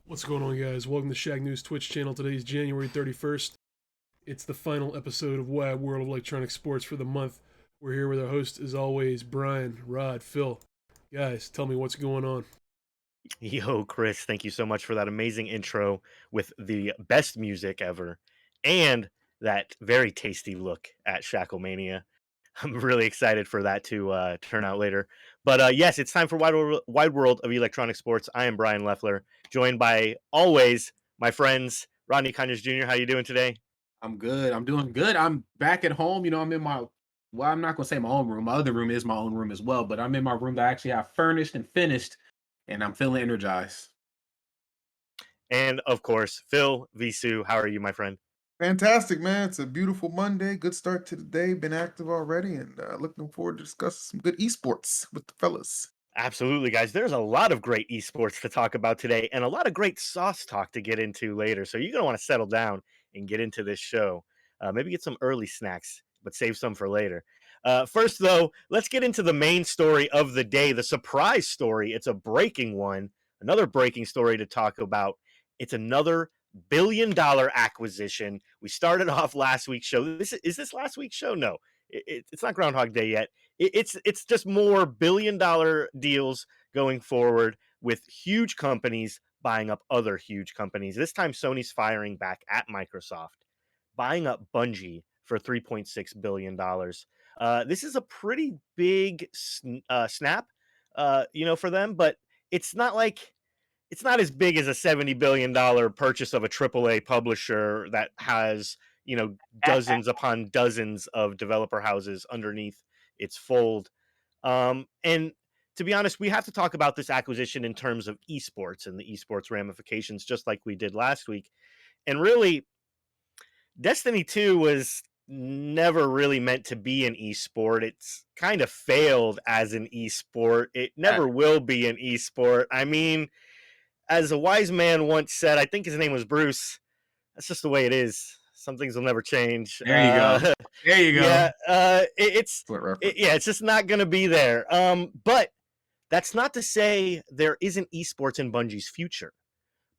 What's going on, guys? Welcome to Shacknews Twitch Channel. Today is January 31st. It's the final episode of Wide World of Electronic Sports for the month. We're here with our host, as always, Brian, Rod, Phil. Guys, tell me what's going on. Yo, Chris, thank you so much for that amazing intro with the best music ever and that very tasty look at Shacklemania. I'm really excited for that to turn out later. But yes, it's time for Wide World of Electronic Sports. I am Bryan Lefler, joined by always my friends Rodney Conyers Jr. How you doing today? I'm good. I'm doing good. I'm back at home. I'm in my, well, I'm not going to say my own room. My other room is my own room as well, but I'm in my room that I actually have furnished and finished, and I'm feeling energized. And of course, Phil, Visu, how are you, my friend? Fantastic, man. It's a beautiful Monday. Good start to the day. Been active already, and looking forward to discussing some good esports with the fellas. Absolutely, guys. There's a lot of great esports to talk about today and a lot of great sauce talk to get into later. So you're going to want to settle down and get into this show. Maybe get some early snacks, but save some for later. First, though, let's get into the main story of the day, the surprise story. It's a breaking one, another breaking story to talk about. It's another billion-dollar acquisition. We started off last week's show. Is this last week's show? No, it's not Groundhog Day yet. It's just more billion-dollar deals going forward with huge companies buying up other huge companies. This time, Sony's firing back at Microsoft, buying up Bungie for $3.6 billion. This is a pretty big snap, for them, but it's not as big as a $70 billion purchase of a AAA publisher that has, dozens upon dozens of developer houses underneath its fold. And to be honest, we have to talk about this acquisition in terms of esports and the esports ramifications, just like we did last week. And really, Destiny 2 was never really meant to be an esport. It's kind of failed as an esport. It never will be an esport. I mean, as a wise man once said, I think his name was Bruce, that's just the way it is. Some things will never change. There you go. There you go. Yeah, it's just not going to be there. But that's not to say there isn't esports in Bungie's future.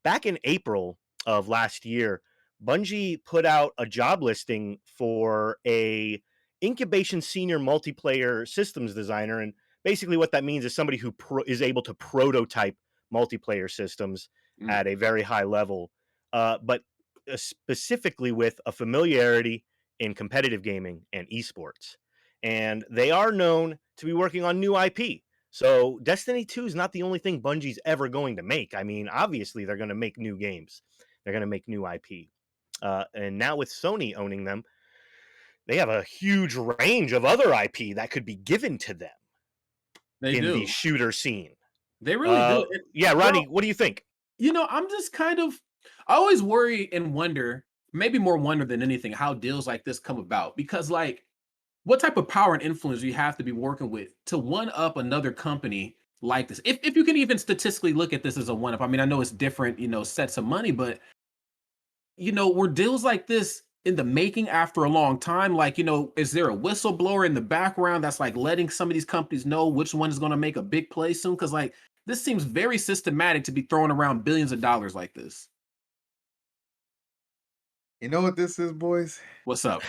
Back in April of last year, Bungie put out a job listing for a incubation senior multiplayer systems designer. And basically what that means is somebody who is able to prototype multiplayer systems at a very high level, but specifically with a familiarity in competitive gaming and esports. And they are known to be working on new IP. So Destiny 2 is not the only thing Bungie's ever going to make. I mean, obviously, they're going to make new games. They're going to make new IP. And now with Sony owning them, they have a huge range of other IP that could be given to them the shooter scene. They really do. Yeah, Rodney, what do you think? I'm just I always worry and wonder, maybe more wonder than anything, how deals like this come about. Because, what type of power and influence do you have to be working with to one-up another company like this? If you can even statistically look at this as a one-up. I mean, I know it's different, sets of money, but, were deals like this in the making after a long time? Is there a whistleblower in the background that's letting some of these companies know which one is going to make a big play soon? Because this seems very systematic to be throwing around billions of dollars like this. You know what this is, boys? What's up?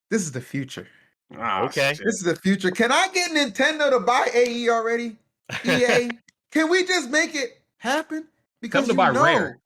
This is the future. Okay. Shit. This is the future. Can I get Nintendo to buy AE already? EA? Can we just make it happen? Because Come to buy Rare.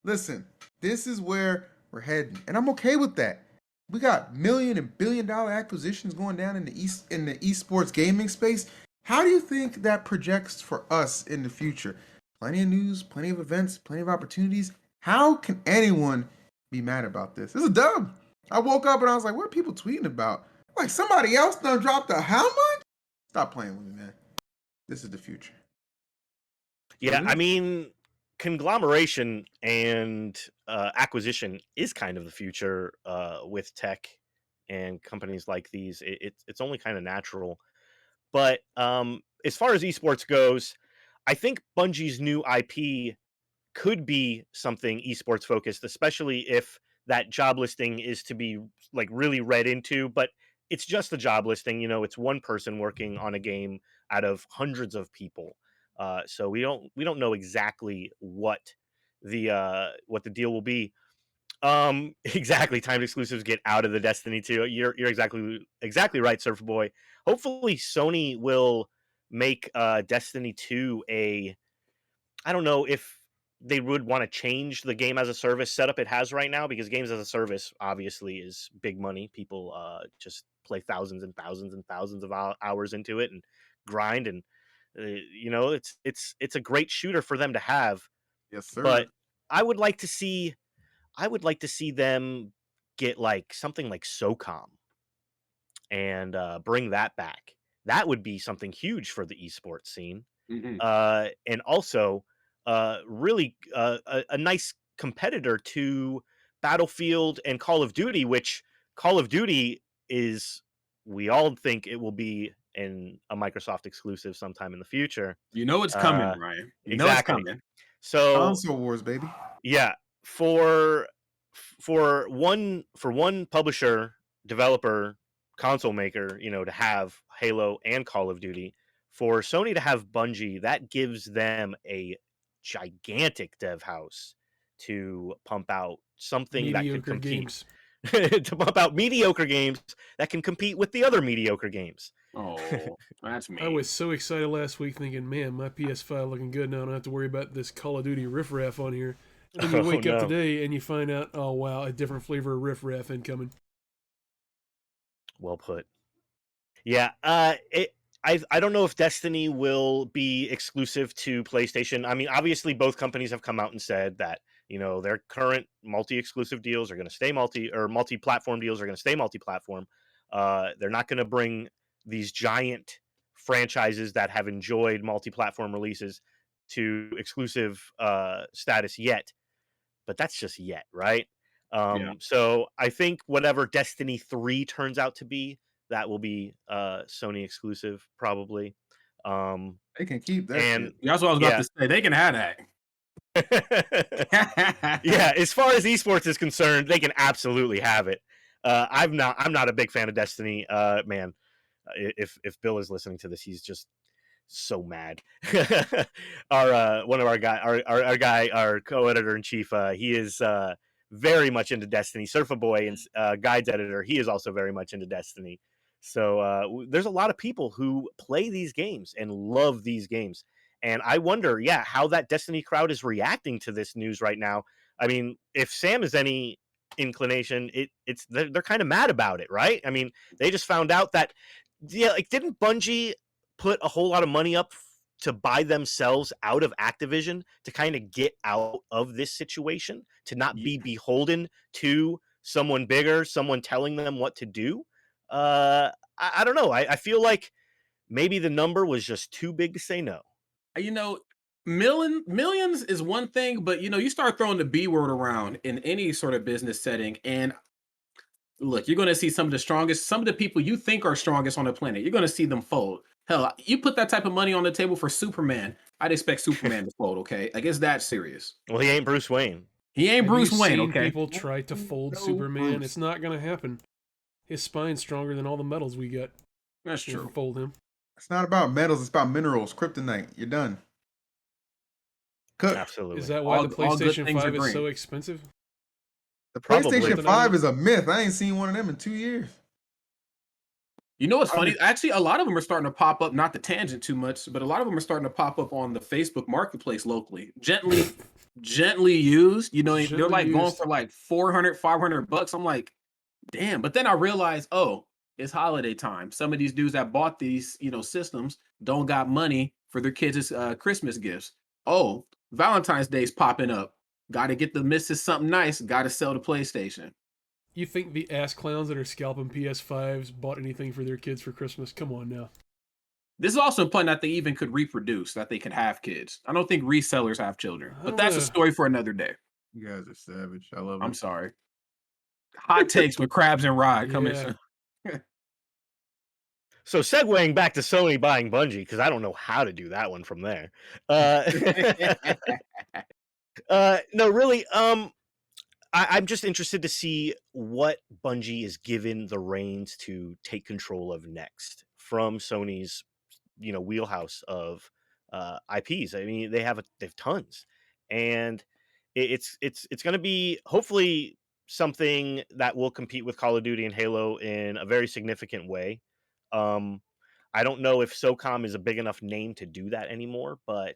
Listen, This is where we're heading, and I'm okay with that. We got million and billion-dollar acquisitions going down in the esports gaming space. How do you think that projects for us in the future? Plenty of news, plenty of events, plenty of opportunities. How can anyone be mad about this? This is dumb. I woke up and I was like, what are people tweeting about? Like somebody else done dropped a how much? Stop playing with me, man. This is the future. Yeah, I mean, conglomeration and acquisition is kind of the future with tech and companies like these. It's only kind of natural. But as far as esports goes, I think Bungie's new IP could be something esports focused, especially if that job listing is to be like really read into. But it's just a job listing, it's one person working on a game out of hundreds of people. So we don't know exactly what the deal will be. Exactly. Timed exclusives get out of the Destiny 2. You're exactly right, Surfer Boy. Hopefully Sony will make Destiny 2 I don't know if they would want to change the game as a service setup it has right now, because games as a service obviously is big money. People just play thousands and thousands and thousands of hours into it and grind, and it's a great shooter for them to have. Yes, sir. But I would like to see them get like something like SOCOM and bring that back. That would be something huge for the esports scene. Mhm. And also really a nice competitor to Battlefield and Call of Duty, which Call of Duty is, we all think it will be a Microsoft exclusive sometime in the future. You know it's coming, Ryan. You know it's Exactly. coming. So Console wars, baby. yeah, for one publisher, developer, console maker, to have Halo and Call of Duty, for Sony to have Bungie, that gives them a gigantic dev house to pump out something that can Mediocre compete. games. To pump out mediocre games that can compete with the other mediocre games. Oh, that's me. I was so excited last week thinking, man, my PS5 looking good now. I don't have to worry about this Call of Duty riffraff on here. And then you Oh wake up no. today and you find out, oh wow, a different flavor of riffraff incoming. Well put. Yeah, I don't know if Destiny will be exclusive to PlayStation. I mean, obviously, both companies have come out and said that their current multi-exclusive deals are going to stay multi-platform deals are going to stay multi-platform. They're not going to bring these giant franchises that have enjoyed multi-platform releases to exclusive status yet, but that's just yet, right? Yeah. So I think whatever Destiny 3 turns out to be, that will be Sony exclusive probably. They can keep that And shit. That's what I was about to say. They can have that. yeah, as far as esports is concerned, they can absolutely have it. I'm not a big fan of Destiny. Man, if Bill is listening to this, he's just so mad. Our co-editor in chief, he is very much into Destiny. Surfer Boy and Guides editor, he is also very much into Destiny. So there's a lot of people who play these games and love these games. And I wonder, how that Destiny crowd is reacting to this news right now. I mean, if Sam is any inclination, they're kind of mad about it, right? I mean, they just found out that, like, didn't Bungie put a whole lot of money up to buy themselves out of Activision to kind of get out of this situation, to not be beholden to someone bigger, someone telling them what to do? I don't know. I feel like maybe the number was just too big to say no. Millions is one thing, but you start throwing the B word around in any sort of business setting, and look, you're going to see some of the people you think are strongest on the planet. You're going to see them fold. Hell, you put that type of money on the table for Superman, I'd expect Superman to fold. Okay, like it's that serious. Well, he ain't Bruce Wayne. He ain't Have Bruce you Wayne. seen Okay, people try to fold No, Superman? Bruce. It's not going to happen. His spine's stronger than all the metals we got. that's You can true. fold him. It's not about metals, it's about minerals. Kryptonite. You're done. Cook. Absolutely. Is that why All the good PlayStation things are 5 is green. so expensive? The Probably. PlayStation 5 is a myth. I ain't seen one of them in 2 years. You know what's funny? Actually, a lot of them are starting to pop up. Not to tangent too much, but a lot of them are starting to pop up on the Facebook Marketplace locally. Gently gently used. You know, they're Gently like going used. for like 400, $500. I'm like, damn. But then I realized, oh, it's holiday time. Some of these dudes that bought these, systems don't got money for their kids' Christmas gifts. Oh, Valentine's Day's popping up. Got to get the missus something nice. Got to sell the PlayStation. You think the ass clowns that are scalping PS5s bought anything for their kids for Christmas? Come on now. This is also important that they even could reproduce, that they could have kids. I don't think resellers have children, I but don't that's a know. story for another day. You guys are savage. I love I'm it. sorry. Hot takes with Krabs and Rod coming Yeah. soon. So segueing back to Sony buying Bungie, because I don't know how to do that one from there. No, really. I'm just interested to see what Bungie is given the reins to take control of next from Sony's, wheelhouse of IPs. I mean, they've tons, and it's going to be hopefully something that will compete with Call of Duty and Halo in a very significant way. Um, I don't know if SOCOM is a big enough name to do that anymore, but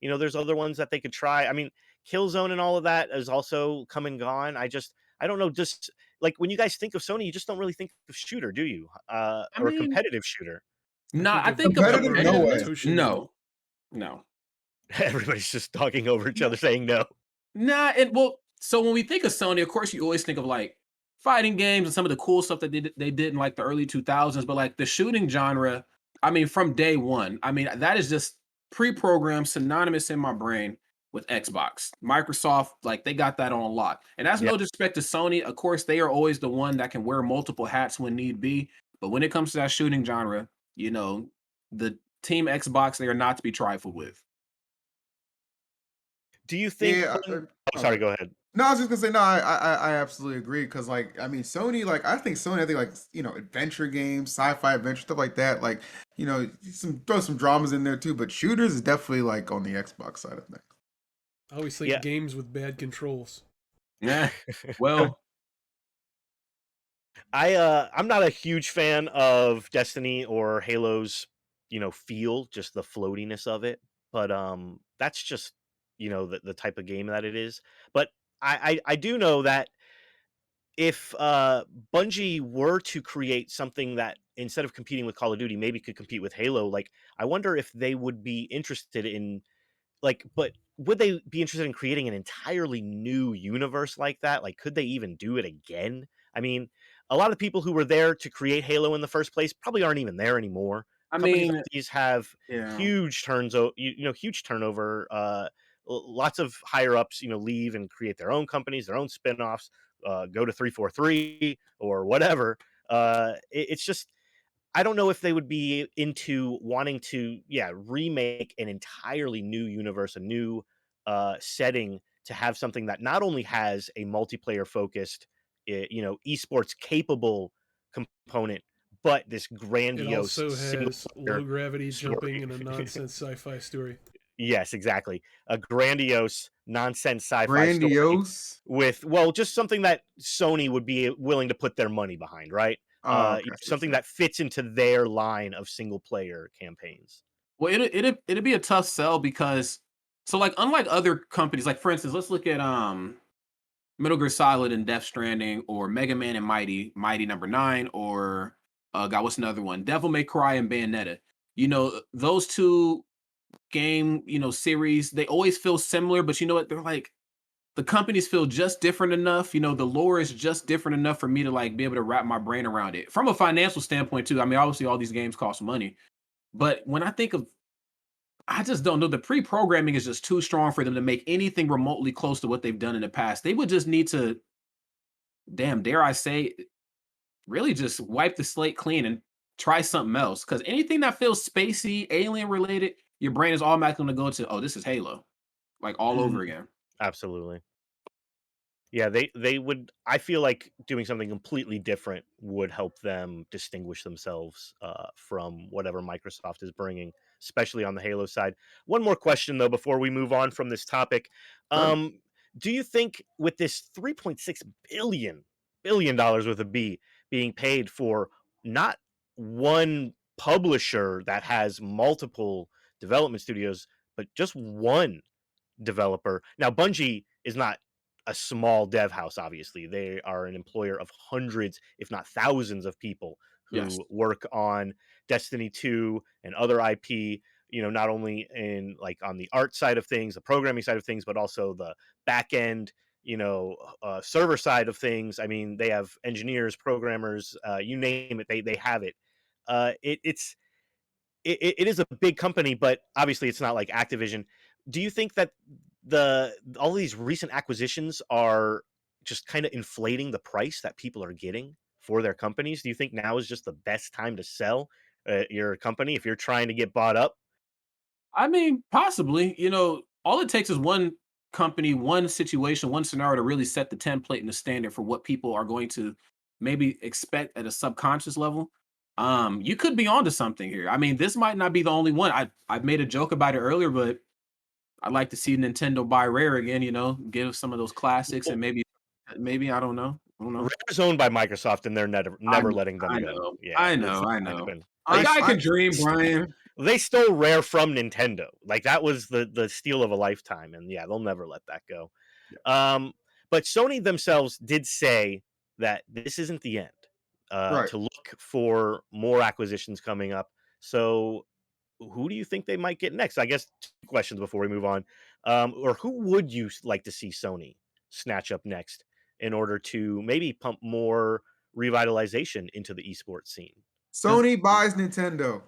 there's other ones that they could try. I mean, Killzone and all of that is also come and gone. I don't know. Just like when you guys think of Sony, you just don't really think of shooter, do you? I Or a mean, competitive shooter. I think of Competitive? No way. competitiveness. No. Everybody's just talking over each other, saying no. Nah, so when we think of Sony, of course, you always think of like fighting games and some of the cool stuff that they did in like the early 2000s, but like the shooting genre, I mean, from day one, I mean, that is just pre-programmed, synonymous in my brain with Xbox. Microsoft, like they got that on lock. And that's Yeah. no disrespect to Sony. Of course, they are always the one that can wear multiple hats when need be. But when it comes to that shooting genre, the team Xbox, they are not to be trifled with. Do you think? Yeah. Sorry, go ahead. No, I was just gonna say no. I absolutely agree because like I mean Sony like I think like adventure games, sci-fi adventure stuff like that. Like throw some dramas in there too, but shooters is definitely like on the Xbox side of things. I always think Yeah. games with bad controls. Yeah. Well, I'm not a huge fan of Destiny or Halo's, feel, just the floatiness of it. But that's just, the type of game that it is. But I do know that if Bungie were to create something that instead of competing with Call of Duty, maybe could compete with Halo, like I wonder if they would be interested in but would they be interested in creating an entirely new universe like that? Like, could they even do it again? I mean, a lot of people who were there to create Halo in the first place probably aren't even there anymore. I Companies like mean, these have yeah. huge huge turnover. Lots of higher ups, leave and create their own companies, their own spin-offs, go to 343 or whatever. It's just I don't know if they would be into wanting to, remake an entirely new universe, a new setting to have something that not only has a multiplayer focused, esports capable component, but this It grandiose also single has player low gravity story. jumping and a nonsense sci-fi story. Yes, exactly. A grandiose nonsense sci-fi story Grandiose. with just something that Sony would be willing to put their money behind, right? Oh, okay. Something that fits into their line of single player campaigns. Well, it'd be a tough sell because so like unlike other companies, like for instance, let's look at Metal Gear Solid and Death Stranding, or Mega Man and Mighty Number Nine, or God, what's another one? Devil May Cry and Bayonetta. Those two game series, they always feel similar, but you know what? They're like the companies feel just different enough. The lore is just different enough for me to like be able to wrap my brain around it from a financial standpoint too. I mean, obviously, all these games cost money, but when I think of I just don't know. The pre-programming is just too strong for them to make anything remotely close to what they've done in the past. They would just need to, damn, dare I say, really just wipe the slate clean and try something else. Because anything that feels spacey, alien related, your brain is automatically going to go to, oh, this is Halo, like all over again. Absolutely. Yeah, they would. I feel like doing something completely different would help them distinguish themselves from whatever Microsoft is bringing, especially on the Halo side. One more question though, before we move on from this topic, Sure. do you think with this $3.6 billion with a B being paid for not one publisher that has multiple development studios, but just one developer. Now, Bungie is not a small dev house, obviously. They are an employer of hundreds, if not thousands, of people Yes. who work on Destiny 2 and other IP, not only in like on the art side of things, the programming side of things, but also the back end, server side of things. I mean, they have engineers, programmers, you name it, they have it. It is a big company, but obviously it's not like Activision. Do you think that all these recent acquisitions are just kind of inflating the price that people are getting for their companies? Do you think now is just the best time to sell your company if you're trying to get bought up? I mean, possibly. All it takes is one company, one situation, one scenario to really set the template and the standard for what people are going to maybe expect at a subconscious level. You could be onto something here. I mean, this might not be the only one. I've made a joke about it earlier, but I'd like to see Nintendo buy Rare again. Give some of those classics and maybe I don't know. I don't know. Rare's owned by Microsoft, and they're I never letting them I go. know. Yeah, I it's know. not I gonna know. happen. A They guy I can dream, Brian. they stole Rare from Nintendo. Like that was the steal of a lifetime, and yeah, they'll never let that go. Yeah. But Sony themselves did say that this isn't the end. Right. To look for more acquisitions coming up. So, who do you think they might get next? I guess two questions before we move on. Or who would you like to see Sony snatch up next in order to maybe pump more revitalization into the esports scene? Sony buys Nintendo,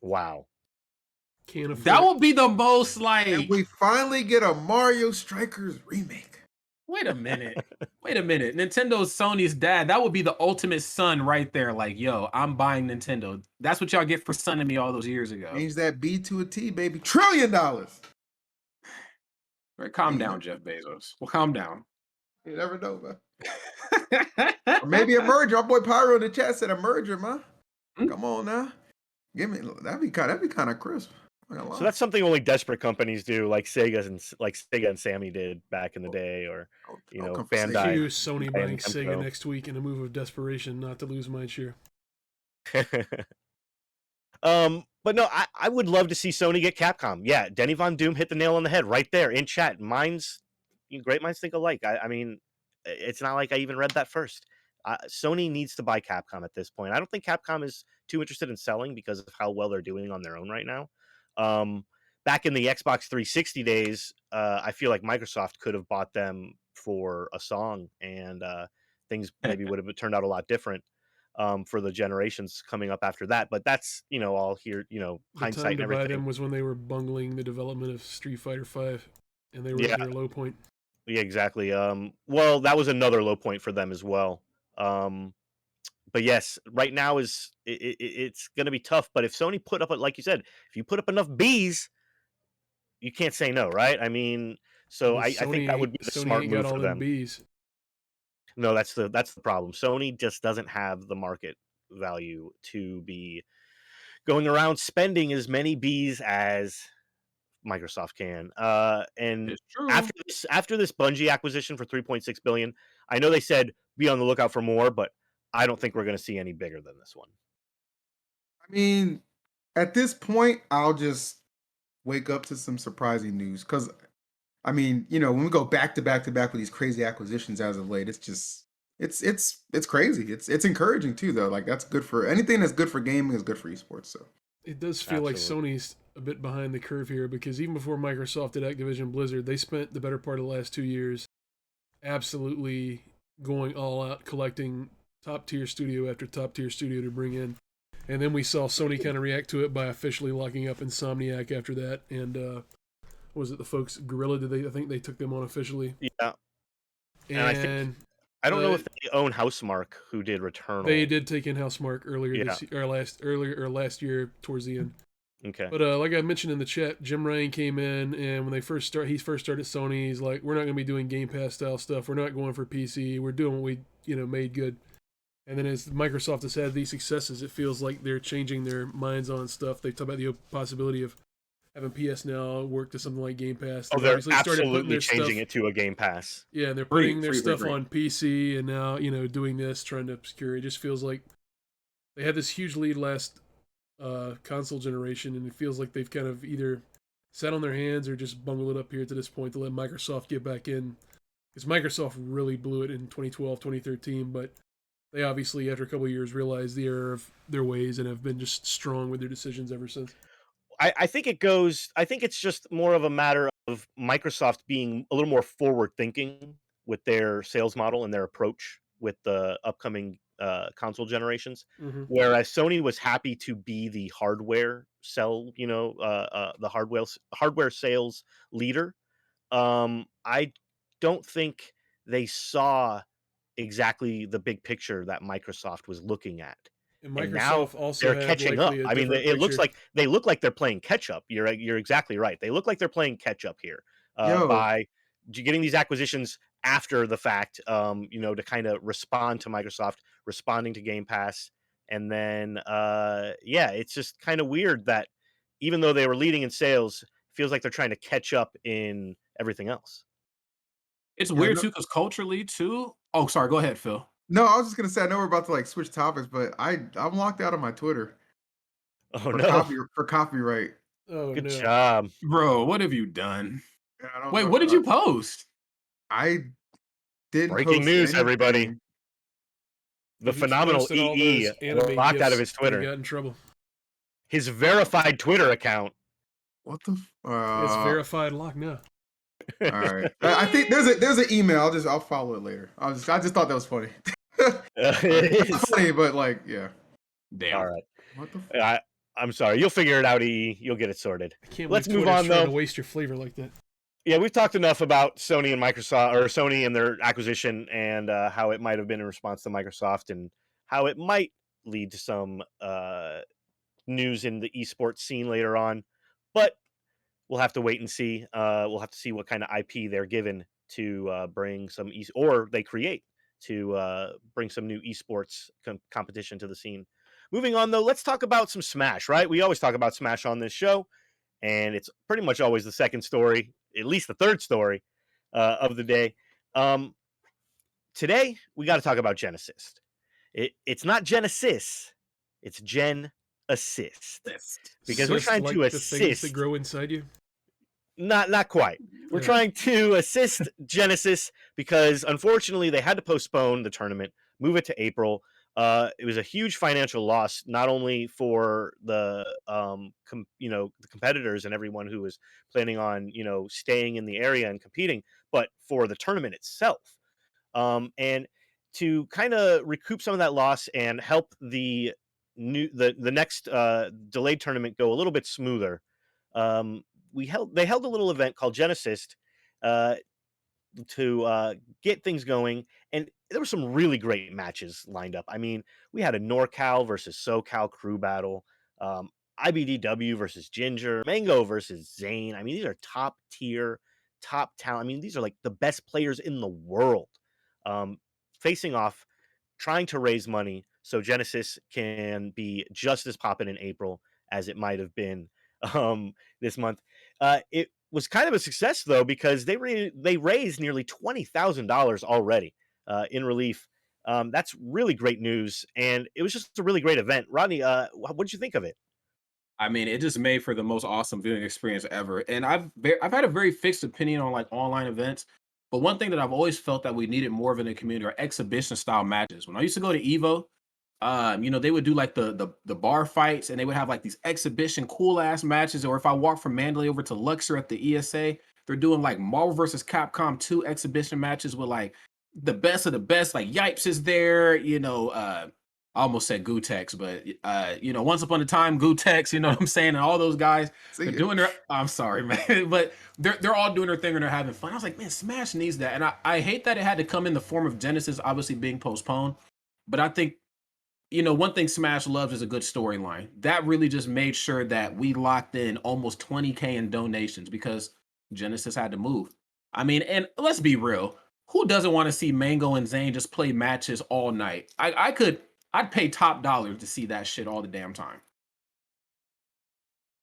Wow. Can't That afford it. would be the most and we like. finally get a Mario Strikers remake. Wait a minute. Wait a minute. Nintendo's Sony's dad. That would be the ultimate son right there. Like, yo, I'm buying Nintendo. That's what y'all get for sonning me all those years ago. Change that B to a T, baby. $1 trillion. Right, calm You down, Jeff Bezos. Well, calm down. never know, man. Or maybe a merger. Our boy Pyro in the chat said a merger, man. Come on now. Give me that'd be kind of crisp. I'm not gonna So lie. that's something only desperate companies do, like Sega and Sammy did back in the day, or Don't come for Bandai. Cue Sony Bandai buying and Sega Namco. next week in a move of desperation not to lose mindshare. But no, I would love to see Sony get Capcom. Yeah, Denny Von Doom hit the nail on the head right there in chat. Great minds think alike. I mean, it's not like I even read that first. Sony needs to buy Capcom at this point. I don't think Capcom is too interested in selling because of how well they're doing on their own right now. Back in the Xbox 360 days, I feel like Microsoft could have bought them for a song, and things maybe would have turned out a lot different for the generations coming up after that. But that's all here, The hindsight time and to buy everything. them was when they were bungling the development of Street Fighter V, and they were Yeah. at their low point. Yeah, exactly. Well, that was another low point for them as well. But yes, right now it's going to be tough. But if Sony put up, like you said, if you put up enough Bs, you can't say no, right? I mean, so Well, I think that would be the Sony smart ain't move got all for them them. Bs. No, that's the problem. Sony just doesn't have the market value to be going around spending as many Bs as Microsoft can. And It's true. after this Bungie acquisition for 3.6 billion, I know they said be on the lookout for more, but I don't think we're going to see any bigger than this one. I mean, at this point, I'll just wake up to some surprising news because, I mean, when we go back to back to back with these crazy acquisitions as of late, it's just it's crazy. It's encouraging too, though. Like that's good for anything that's good for gaming is good for esports. So It does feel like Sony's a bit behind the curve here because even before Microsoft did Activision Blizzard, they spent the better part of the last 2 years absolutely going all out, collecting top tier studio after top tier studio to bring in. And then we saw Sony kind of react to it by officially locking up Insomniac after that. And was it the folks Gorilla? I think they took them on officially? Yeah. And I don't know if they own Housemark, who did Returnal. They did take in Housemark last year towards the end. Okay. But like I mentioned in the chat, Jim Ryan came in, and when he first started Sony, he's like, "We're not going to be doing Game Pass style stuff. We're not going for PC. We're doing what we made good." And then as Microsoft has had these successes, it feels like they're changing their minds on stuff. They talk about the possibility of having PS Now work to something like Game Pass. They're absolutely changing it to a Game Pass. Yeah, and they're putting their stuff on PC, and now doing this, trying to obscure. It just feels like they had this huge lead last console generation, and it feels like they've kind of either sat on their hands or just bungled it up here to this point to let Microsoft get back in. Because Microsoft really blew it in 2012, 2013, but they obviously, after a couple of years, realized the error of their ways and have been just strong with their decisions ever since. I think it's just more of a matter of Microsoft being a little more forward thinking with their sales model and their approach with the upcoming console generations. Mm-hmm. Whereas Sony was happy to be the hardware the hardware sales leader. I don't think they saw exactly the big picture that Microsoft was looking at. And And now Microsoft also they're had catching up. likely a I mean, different it looks picture. like they look like they're playing catch up. You're exactly right. They look like they're playing catch up here Yo, by getting these acquisitions after the fact. To kind of respond to Microsoft, responding to Game Pass, and then it's just kind of weird that even though they were leading in sales, it feels like they're trying to catch up in everything else. It's yeah, weird no, too, because culturally too. Oh, sorry. Go ahead, Phil. no, I was just gonna say I know we're about to like switch topics, but I'm locked out of my Twitter Oh for no! copyright. Oh Good no. job. Bro, what have you done? Yeah, I don't Wait, know. what did you post? I didn't Breaking post news, everybody. anything. The He just phenomenal posted all EE those anime locked out of gifs his that he Twitter. got in trouble. His verified Twitter account. What the? It's verified lock now. All right. I think there's an email. I'll follow it later. I just thought that was funny. It It's is. funny, but like, yeah. Damn. All right. What the? I'm sorry. You'll figure it out, EE. You'll get it sorted. I can't Let's believe move Twitter's on, trying to though. waste your flavor like that. Yeah, we've talked enough about Sony and Microsoft, or Sony and their acquisition, and how it might have been in response to Microsoft, and how it might lead to some news in the esports scene later on. But we'll have to wait and see. We'll have to see what kind of IP they're given to bring some or they create to bring some new esports competition to the scene. Moving on, though, let's talk about some Smash. Right? We always talk about Smash on this show, and it's pretty much always the second story, at least the third story of the day. Today, we got to talk about Genesis. It's not Genesis, it's Gen Assist, because we're Assist trying like to the things that assist. grow inside you. Not quite. We're Yeah. trying to assist Genesis because unfortunately they had to postpone the tournament, move it to April. It was a huge financial loss, not only for the the competitors and everyone who was planning on staying in the area and competing, but for the tournament itself. And to kind of recoup some of that loss and help the next delayed tournament go a little bit smoother. They held a little event called Genesis uh, to get things going, and there were some really great matches lined up. I mean, we had a NorCal versus SoCal crew battle, IBDW versus Ginger, Mango versus Zane. I mean, these are top tier, top talent. I mean, these are like the best players in the world facing off, trying to raise money so Genesis can be just as poppin' in April as it might have been this month. It was kind of a success though because they raised nearly $20,000 already in relief. That's really great news, and it was just a really great event. Rodney, what did you think of it? I mean, it just made for the most awesome viewing experience ever. And I've had a very fixed opinion on like online events, but one thing that I've always felt that we needed more of in the community are exhibition style matches. When I used to go to Evo, they would do like the bar fights, and they would have like these exhibition cool ass matches. Or if I walk from Mandalay over to Luxor at the ESA, they're doing like Marvel versus Capcom 2 exhibition matches with like the best of the best. Like Yipes is there, I almost said Gutex, but once upon a time, Gutex, you know what I'm saying, and all those guys, See they're ya. doing their. I'm sorry, man, but they're all doing their thing and they're having fun. I was like, man, Smash needs that, and I hate that it had to come in the form of Genesis, obviously being postponed. But I think one thing Smash loves is a good storyline. That really just made sure that we locked in almost 20K in donations because Genesis had to move. I mean, and let's be real, who doesn't want to see Mango and Zane just play matches all night? I'd pay top dollar to see that shit all the damn time.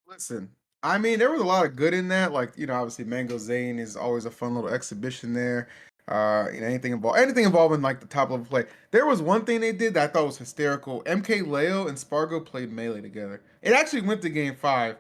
Listen, I mean, there was a lot of good in that. Like, obviously Mango Zane is always a fun little exhibition there. Anything involving like the top level play. There was one thing they did that I thought was hysterical. MK Leo and Spargo played Melee together. It actually went to game 5.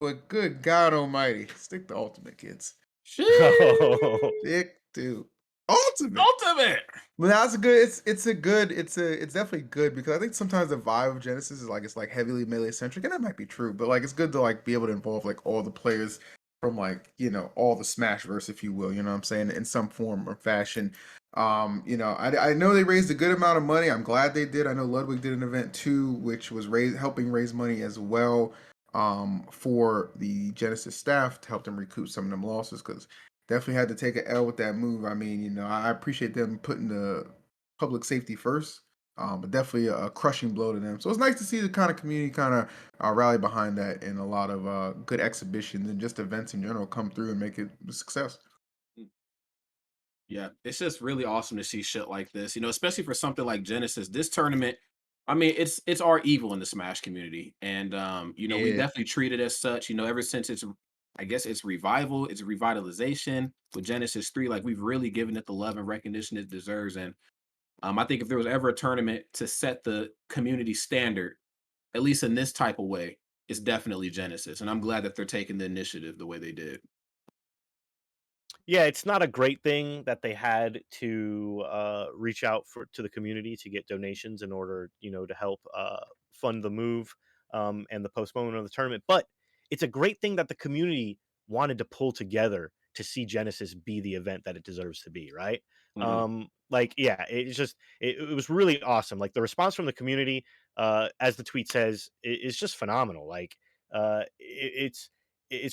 but good God Almighty, stick to Ultimate, kids. Oh. Stick to Ultimate. Ultimate. But that's a good. It's definitely good because I think sometimes the vibe of Genesis is like it's like heavily melee centric, and that might be true. But like it's good to like be able to involve like all the players from like all the Smashverse, if you will. You know what I'm saying, in some form or fashion. I know they raised a good amount of money. I'm glad they did. I know Ludwig did an event too, which was helping raise money as well. For the Genesis staff to help them recoup some of them losses because definitely had to take an L with that move. I mean, I appreciate them putting the public safety first, but definitely a crushing blow to them. So it's nice to see the kind of community kind of rally behind that and a lot of good exhibitions and just events in general come through and make it a success. Yeah, it's just really awesome to see shit like this, especially for something like Genesis. This tournament, I mean, it's our evil in the Smash community. And we Yeah. definitely treat it as such, ever since I guess it's revival, it's revitalization with Genesis 3. Like we've really given it the love and recognition it deserves. And I think if there was ever a tournament to set the community standard, at least in this type of way, it's definitely Genesis. And I'm glad that they're taking the initiative the way they did. Yeah, it's not a great thing that they had to reach out to the community to get donations in order, to help fund the move and the postponement of the tournament. But it's a great thing that the community wanted to pull together to see Genesis be the event that it deserves to be, right? Mhm. It was really awesome. Like the response from the community, as the tweet says, is just phenomenal. Like it's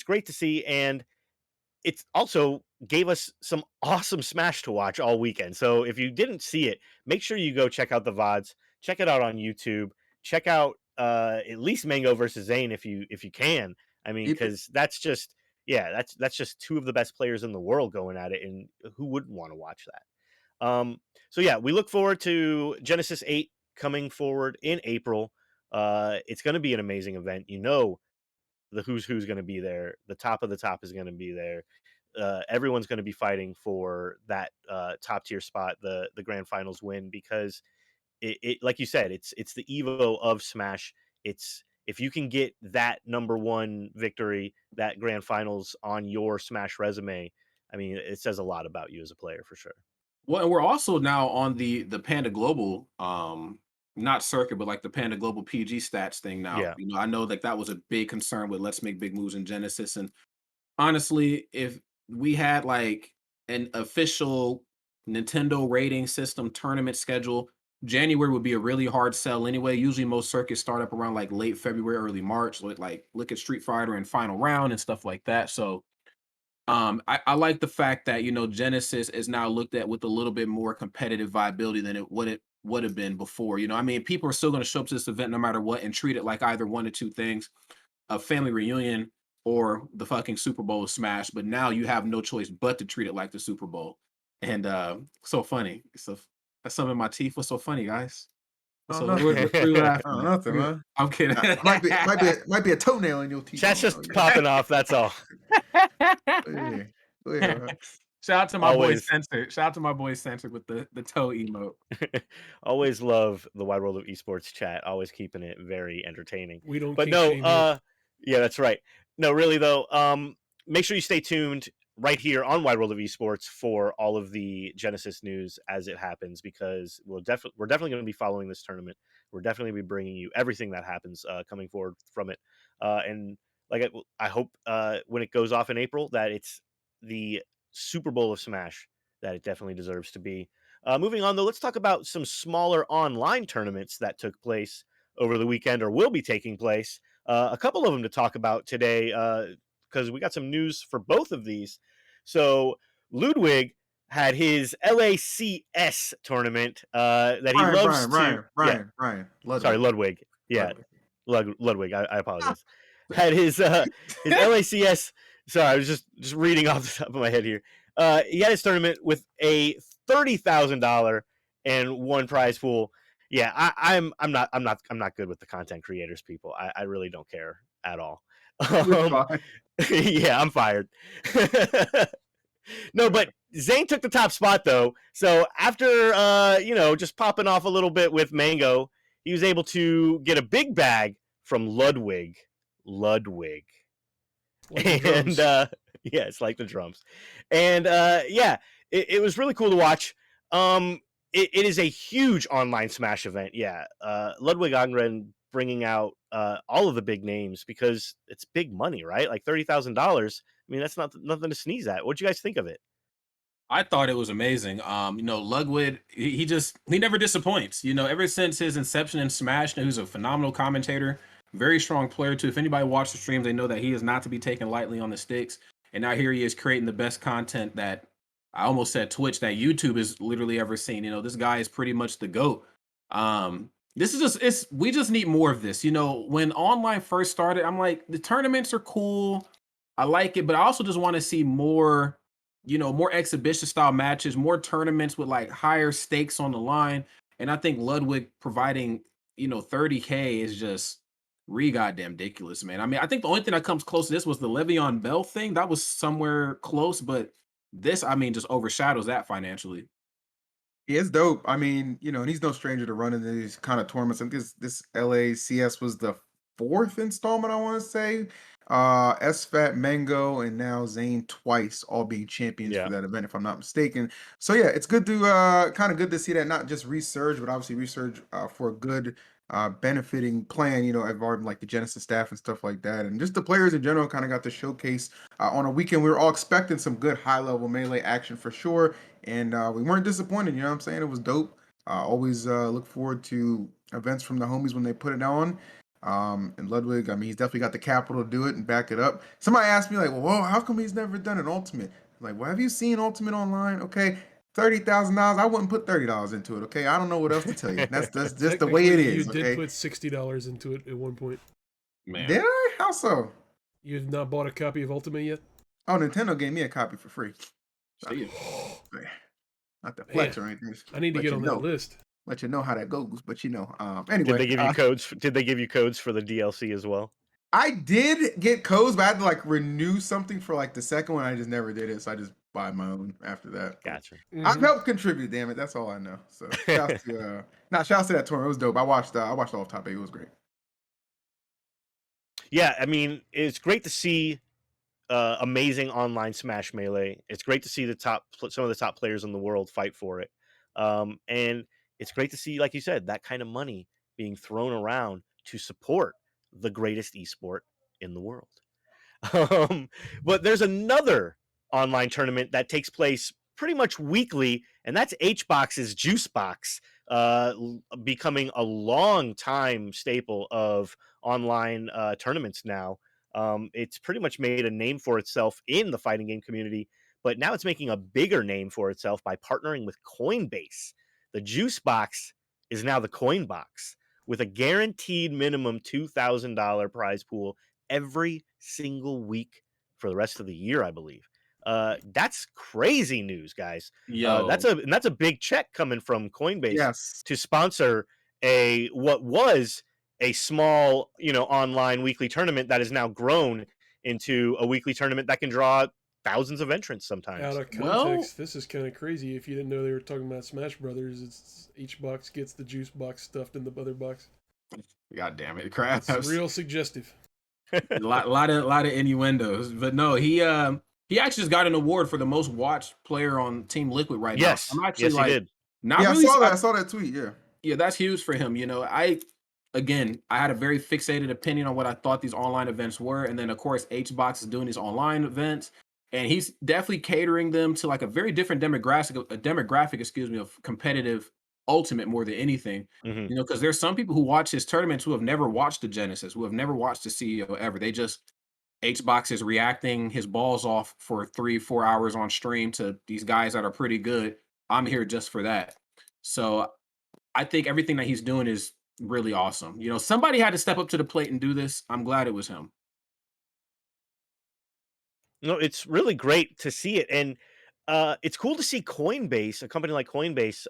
great to see, and it's also gave us some awesome Smash to watch all weekend. So if you didn't see it, make sure you go check out the VODs. Check it out on YouTube. Check out at least Mango versus Zane if you can. I mean, because that's just two of the best players in the world going at it, and who wouldn't want to watch that? So yeah, we look forward to Genesis 8 coming forward in April. It's going to be an amazing event. The who's going to be there. The top of the top is going to be there. Everyone's going to be fighting for that top tier spot, the grand finals win, because it like you said, it's the Evo of Smash. It's if you can get that number one victory, that grand finals on your Smash resume, I mean, it says a lot about you as a player for sure. Well, and we're also now on the Panda Global, not circuit, but like the Panda Global PG stats thing now. Yeah. I know like that was a big concern with Let's Make Big Moves in Genesis. And honestly, if we had like an official Nintendo rating system tournament schedule, January would be a really hard sell anyway. Usually most circuits start up around like late February, early March. Like look at Street Fighter and Final Round and stuff like that. So I like the fact that Genesis is now looked at with a little bit more competitive viability than it would have been before. I mean, people are still going to show up to this event no matter what and treat it like either one or two things: a family reunion or the fucking Super Bowl of Smash. But now you have no choice but to treat it like the Super Bowl. And so funny. So that's something in my teeth. What's so funny, guys? Oh, So nothing. we're laughing. Oh, nothing, man. I'm kidding. Might be a toenail in your teeth. Chat's I just don't know. popping off. That's all. Yeah. Go ahead, man. Shout out to my boy Always. Censored. Shout out to my boy Censored with the toe emote. Always love the Wide World of Esports chat. Always keeping it very entertaining. We don't But kink no, shame here. yeah, that's right. No, really though, make sure you stay tuned right here on Wide World of Esports for all of the Genesis news as it happens, because we're definitely going to be following this tournament. We're definitely going to be bringing you everything that happens coming forward from it. And like I hope when it goes off in April that it's the Super Bowl of Smash that it definitely deserves to be. Moving on, though, let's talk about some smaller online tournaments that took place over the weekend or will be taking place. A couple of them to talk about today because we got some news for both of these. So Ludwig had his LACS tournament that he loves to. Ryan. Sorry, Ludwig. Yeah, Ludwig. I apologize. Had his LACS. Sorry, I was just reading off the top of my head here. He had his tournament with a $30,000 and one prize pool. Yeah, I'm not good with the content creators, people. I really don't care at all. Yeah, I'm fired. No, but Zane took the top spot though. So after just popping off a little bit with Mango, he was able to get a big bag from Ludwig. Like the drums. And yeah, it's like the drums. And yeah, it was really cool to watch. It is a huge online Smash event. Yeah, Ludwig Angren bringing out all of the big names because it's big money, right? Like $30,000. I mean, that's nothing to sneeze at. What'd you guys think of it? I thought it was amazing. Ludwig, he never disappoints. Ever since his inception in Smash, he's a phenomenal commentator, very strong player too. If anybody watched the streams, they know that he is not to be taken lightly on the sticks. And now here he is creating the best content that I almost said Twitch that YouTube has literally ever seen. This guy is pretty much the GOAT. This is we just need more of this. When online first started, I'm like, the tournaments are cool. I like it, but I also just want to see more more exhibition style matches, more tournaments with like higher stakes on the line. And I think Ludwig providing, 30K is just goddamn ridiculous, man. I mean, I think the only thing that comes close to this was the Le'Veon Bell thing. That was somewhere close, but this, I mean, just overshadows that financially. Yeah, it's dope. I mean, and he's no stranger to running these kind of tournaments. I think this LACS was the fourth installment, I want to say. SFAT, Mango, and now Zane twice, all being champions Yeah. for that event, if I'm not mistaken. So yeah, it's good to kind of good to see that not just resurge, but obviously resurge for a good benefiting plan, involving like the Genesis staff and stuff like that. And just the players in general kind of got to showcase on a weekend. We were all expecting some good high level melee action for sure. And we weren't disappointed, you know what I'm saying? It was dope. Always look forward to events from the homies when they put it on. And Ludwig, I mean, he's definitely got the capital to do it and back it up. Somebody asked me, like, well, whoa, how come he's never done an Ultimate? I'm like, well, have you seen Ultimate online? Okay, $30,000. I wouldn't put $30 into it. Okay, I don't know what else to tell you. That's just the way it Technically, is. You Okay, did put $60 into it at one point. Man. did I? How so? You have not bought a copy of Ultimate yet? Oh, Nintendo gave me a copy for free. See ya. Not the flex or anything. I need to Let get you on know. that list. Let you know how that goes. But anyway. Did they give you codes? Did they give you codes for the DLC as well? I did get codes, but I had to like renew something for like the second one. I just never did it, so I just buy my own after that. Gotcha. I've helped contribute, damn it. That's all I know. So shouts to shouts to that tournament. It was dope. I watched all of top 8. It was great. Yeah, I mean, it's great to see amazing online Smash Melee. It's great to see some of the top players in the world fight for it. And it's great to see, like you said, that kind of money being thrown around to support the greatest esport in the world. But there's another online tournament that takes place pretty much weekly, and that's HBox's Juice Box, becoming a long time staple of online tournaments now. It's pretty much made a name for itself in the fighting game community, but now it's making a bigger name for itself by partnering with Coinbase. The Juice Box is now the Coin Box with a guaranteed minimum $2,000 prize pool every single week for the rest of the year, I believe. That's crazy news, guys. Yo, That's a big check coming from Coinbase Yes. to sponsor what was a small, online weekly tournament that has now grown into a weekly tournament that can draw thousands of entrants sometimes. Out of context, Well- this is kind of crazy. If you didn't know they were talking about Smash Brothers, it's each box gets the juice box stuffed in the other box. God damn it, crap. It's real suggestive. a lot of innuendos, but no, he actually just got an award for the most watched player on Team Liquid right Yes, now. I'm actually yes, he did. not Yeah, really. I saw that tweet. Yeah. Yeah, that's huge for him. I had a very fixated opinion on what I thought these online events were, and then of course HBox is doing these online events, and he's definitely catering them to like a very different demographic, excuse me, of competitive Ultimate more than anything. Mhm. Because there's some people who watch his tournaments who have never watched the Genesis, who have never watched the CEO ever. They just HBox is reacting his balls off for 3-4 hours on stream to these guys that are pretty good. I'm here just for that. So I think everything that he's doing is really awesome. Somebody had to step up to the plate and do this. I'm glad it was him. No, it's really great to see it, and it's cool to see Coinbase, a company like Coinbase,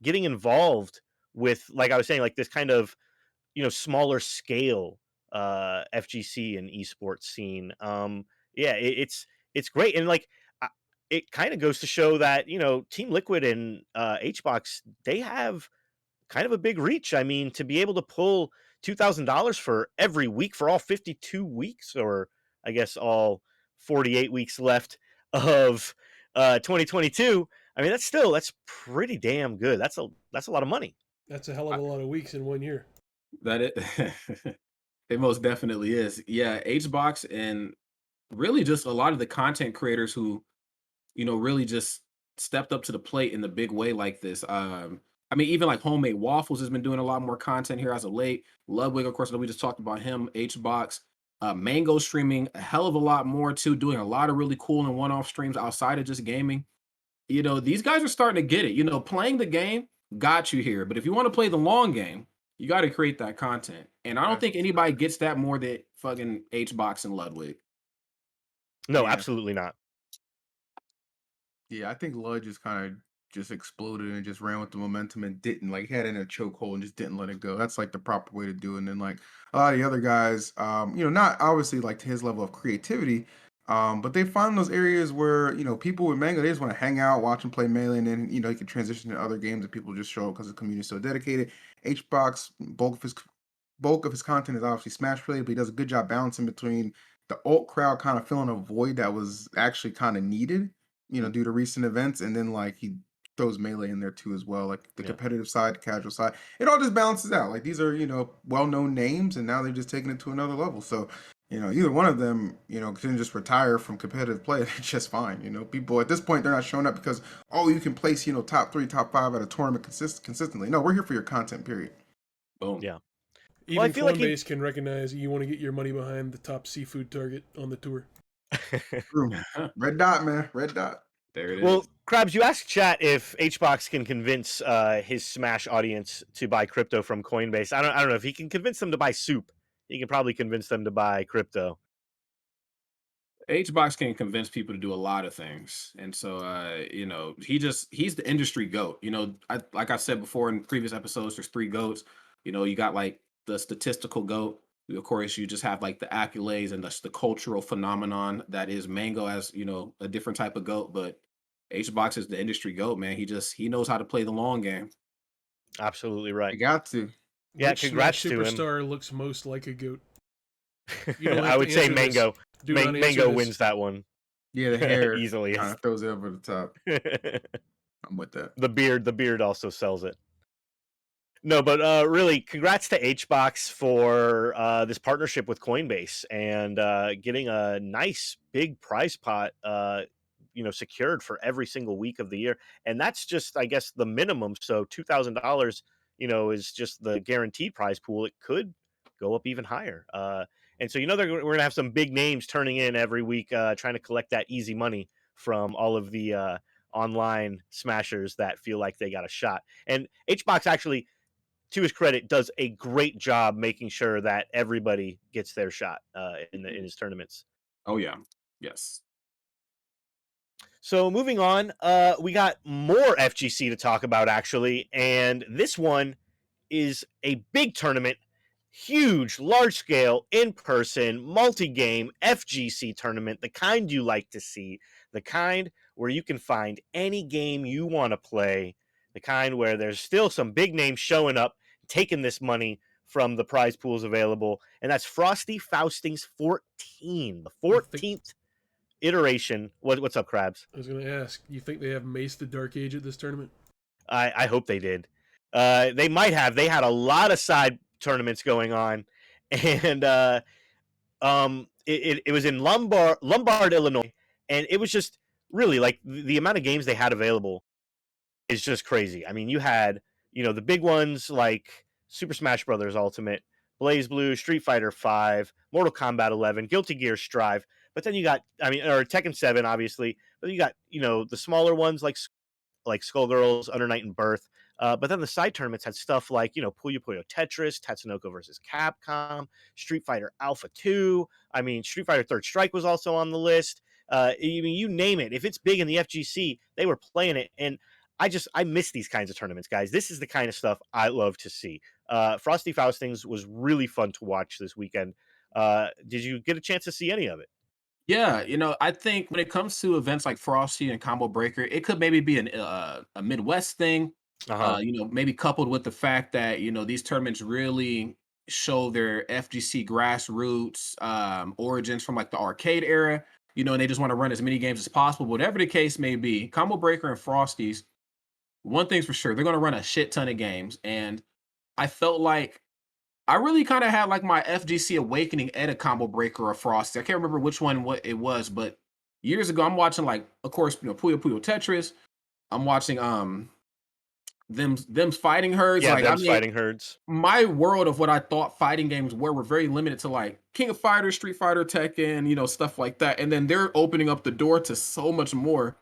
getting involved with, like I was saying, like this kind of smaller scale FGC and esports scene. Yeah, it's great, and like it kind of goes to show that Team Liquid and HBox, they have kind of a big reach. I mean, to be able to pull $2,000 for every week for all 52 weeks, or I guess, all 48 weeks left of 2022. I mean, that's pretty damn good. That's a lot of money. That's a hell of I- a lot of weeks in 1 year. That it it most definitely is. Yeah, HBox and really just a lot of the content creators who, really just stepped up to the plate in the big way like this. I mean, even like Homemade Waffles has been doing a lot more content here as of late. Ludwig, of course, we just talked about him. HBox, Mango streaming a hell of a lot more too, doing a lot of really cool and one-off streams outside of just gaming. These guys are starting to get it. Playing the game got you here, but if you want to play the long game, you got to create that content. And I don't think anybody gets that more than fucking HBox and Ludwig. No, Yeah. absolutely not. Yeah, I think Lud just kind of just exploded and just ran with the momentum and didn't like had it in a chokehold and just didn't let it go. That's like the proper way to do it. And then like a lot of the other guys, not obviously like to his level of creativity, but they find those areas where people with Mango they just want to hang out, watch him play Melee, and then he can transition to other games and people just show up because the community is so dedicated. HBox bulk of his content is obviously Smash related, but he does a good job balancing between the alt crowd kind of filling a void that was actually kind of needed due to recent events, and then like he throws Melee in there too as well, like the Yeah. competitive side, the casual side. It all just balances out. Like these are well-known names, and now they're just taking it to another level. So either one of them can just retire from competitive play. They're just fine. People at this point they're not showing up because you can place top 3, top 5 at a tournament consistently. No, we're here for your content. Period. Boom. Yeah. Even I feel like Coinbase can recognize you want to get your money behind the top seafood target on the tour. True. Red dot, man. Red dot. There it is. Well, Krabs, you asked chat if HBox can convince his Smash audience to buy crypto from Coinbase. I don't know if he can convince them to buy soup. He can probably convince them to buy crypto. HBox can convince people to do a lot of things. And so he's the industry goat. Like I said before in previous episodes, there's 3 goats. You got like the statistical goat. Of course, you just have like the accolades and the cultural phenomenon that is Mango as, a different type of goat. But HBox is the industry goat, man. He knows how to play the long game. Absolutely I right. got to. Yeah, Which congrats Smash to him. superstar looks most like a goat? You don't have I to would say answer this. Mango. Do not answer Mango this. wins that one. Yeah, the hair Easily. kind of throws it over the top. I'm with that. The beard also sells it. No, but really, congrats to HBox for this partnership with Coinbase and getting a nice big prize pot, secured for every single week of the year. And that's just, I guess, the minimum. So $2,000, is just the guaranteed prize pool. It could go up even higher. And so, we're going to have some big names turning in every week, trying to collect that easy money from all of the online smashers that feel like they got a shot. And HBox actually, to his credit, does a great job making sure that everybody gets their shot in his tournaments. Oh yeah. Yes. So moving on, we got more FGC to talk about actually, and this one is a big tournament, huge, large scale, in person, multi game FGC tournament, the kind you like to see, the kind where you can find any game you want to play, the kind where there's still some big names showing up, taking this money from the prize pools available, and that's Frosty Fausting's 14, the 14th iteration. What's up, Krabs? I was going to ask, you think they have Mace the Dark Age at this tournament? I hope they did. They might have. They had a lot of side tournaments going on, and it was in Lombard, Illinois, and it was just really like the amount of games they had available is just crazy. I mean, you had the big ones like Super Smash Brothers Ultimate, Blaze Blue, Street Fighter 5, Mortal Kombat 11, Guilty Gear Strive, but then you got or Tekken 7 obviously, but you got the smaller ones like Skullgirls, Under Night and Birth. But then the side tournaments had stuff like, Puyo Puyo Tetris, Tatsunoko versus Capcom, Street Fighter Alpha 2. I mean, Street Fighter Third Strike was also on the list. You name it. If it's big in the FGC, they were playing it. And I miss these kinds of tournaments, guys. This is the kind of stuff I love to see. Frosty Faustings was really fun to watch this weekend. Did you get a chance to see any of it? Yeah, I think when it comes to events like Frosty and Combo Breaker, it could maybe be a Midwest thing. Uh-huh. Maybe coupled with the fact that these tournaments really show their FGC grassroots origins from like the arcade era, and they just want to run as many games as possible. Whatever the case may be, Combo Breaker and Frosties, one thing's for sure, they're going to run a shit ton of games. And I felt like I really kind of had like my FGC awakening at a Combo Breaker or Frosty. I can't remember which one what it was, but years ago, I'm watching like, of course, Puyo Puyo Tetris. I'm watching them fighting herds. Yeah, Like them fighting herds. my world of what I thought fighting games were very limited to like King of Fighters, Street Fighter, Tekken, stuff like that. And then they're opening up the door to so much more.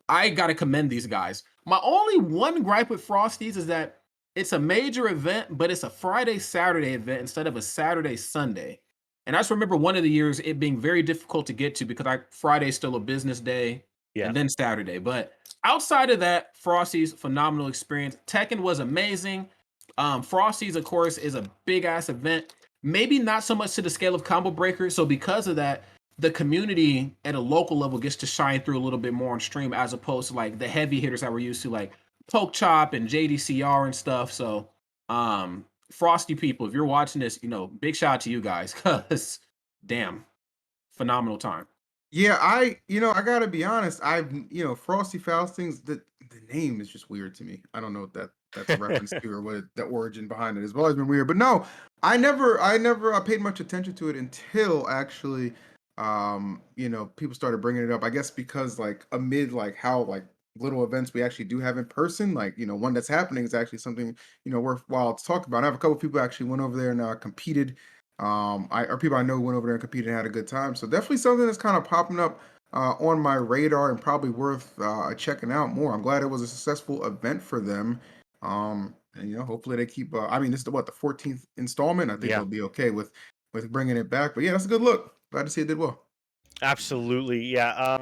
I gotta commend these guys. My only one gripe with Frosties is that it's a major event, but it's a Friday, Saturday event instead of a Saturday, Sunday. And I just remember one of the years it being very difficult to get to because Friday's still a business day Yeah. and then Saturday. But outside of that, Frosty's phenomenal experience. Tekken was amazing. Frosty's, of course, is a big ass event. Maybe not so much to the scale of Combo Breaker. So because of that, the community at a local level gets to shine through a little bit more on stream as opposed to like the heavy hitters that we're used to, like Poke Chop and JDCR and stuff. So Frosty people, if you're watching this, big shout out to you guys, because damn, phenomenal time. Yeah, I gotta be honest. Frosty Faustings. The name is just weird to me. I don't know what that's a reference to or what the origin behind it has always been weird. But no, I never paid much attention to it until actually, people started bringing it up. I guess because like amid like how like little events we actually do have in person, like one that's happening is actually something worthwhile to talk about. I have a couple people actually went over there and competed. People I know who went over there and competed and had a good time. So definitely something that's kind of popping up on my radar and probably worth checking out more. I'm glad it was a successful event for them. And hopefully they keep. This is the 14th installment. I think they'll be okay with bringing it back. But yeah, that's a good look. Glad to see it did well. Absolutely, yeah.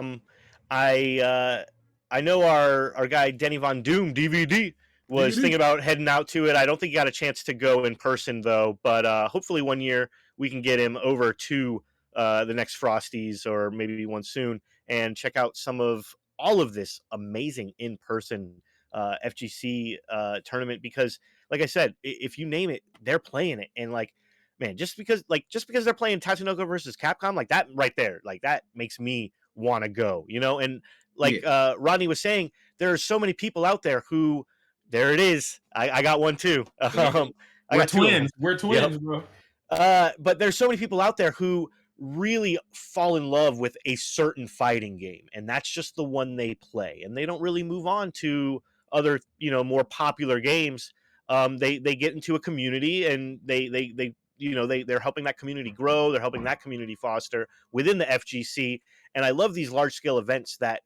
I know our guy Denny Von Doom DVD was thinking about heading out to it. I don't think he got a chance to go in person though, but hopefully one year we can get him over to the next Frosties or maybe one soon and check out some of all of this amazing in-person FGC tournament, because like I said, if you name it, they're playing it. And like, man, just because they're playing Tatsunoko versus Capcom, like that right there, like that makes me want to go, and like Rodney was saying, there are so many people out there who, there it is. I got one too. We're twins. We're twins, bro. But there's so many people out there who really fall in love with a certain fighting game, and that's just the one they play, and they don't really move on to other, more popular games. They get into a community, and they're helping that community grow. They're helping that community foster within the FGC. And I love these large scale events that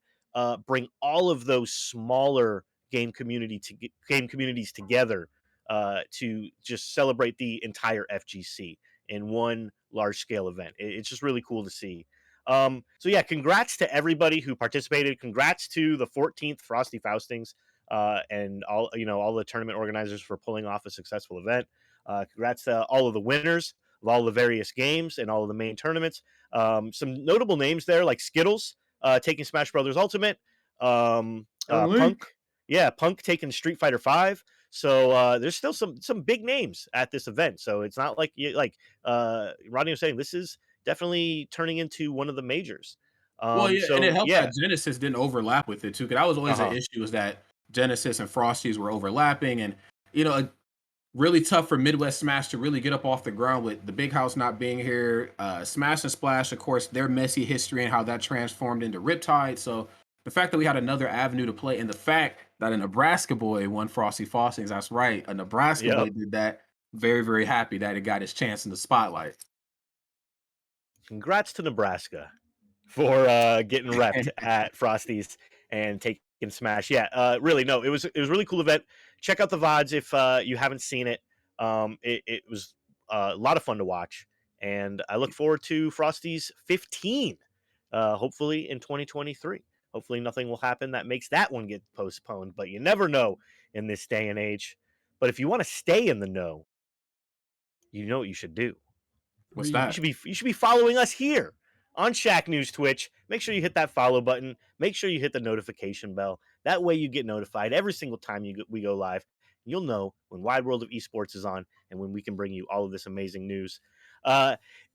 bring all of those smaller game communities together to just celebrate the entire FGC in one large scale event. It's just really cool to see. So yeah, congrats to everybody who participated. Congrats to the 14th Frosty Faustings and all the tournament organizers for pulling off a successful event. Congrats to all of the winners of all the various games and all of the main tournaments. Some notable names there, like Skittles taking Smash Brothers Ultimate, Punk taking Street Fighter 5. So there's still some big names at this event. So it's not like Rodney was saying, this is definitely turning into one of the majors. And it helped that Genesis didn't overlap with it too, because that was always an issue, is that Genesis and Frosties were overlapping, and really tough for Midwest Smash to really get up off the ground with the Big House not being here. Smash and Splash, of course, their messy history and how that transformed into Riptide. So the fact that we had another avenue to play, and the fact that a Nebraska boy won Frosty Faustings, that's right, a Nebraska boy did that. Very, very happy that it got his chance in the spotlight. Congrats to Nebraska for getting repped at Frosties and taking Smash. Yeah, really, no, it was a really cool event. Check out the VODs if you haven't seen it. It was a lot of fun to watch, and I look forward to Frosties 15, hopefully in 2023. Hopefully nothing will happen that makes that one get postponed, but you never know in this day and age. But if you want to stay in the know, you know what you should do. What's that? You should be following us here on Shacknews Twitch. Make sure you hit that follow button. Make sure you hit the notification bell. That way you get notified every single time we go live. You'll know when Wide World of Esports is on and when we can bring you all of this amazing news.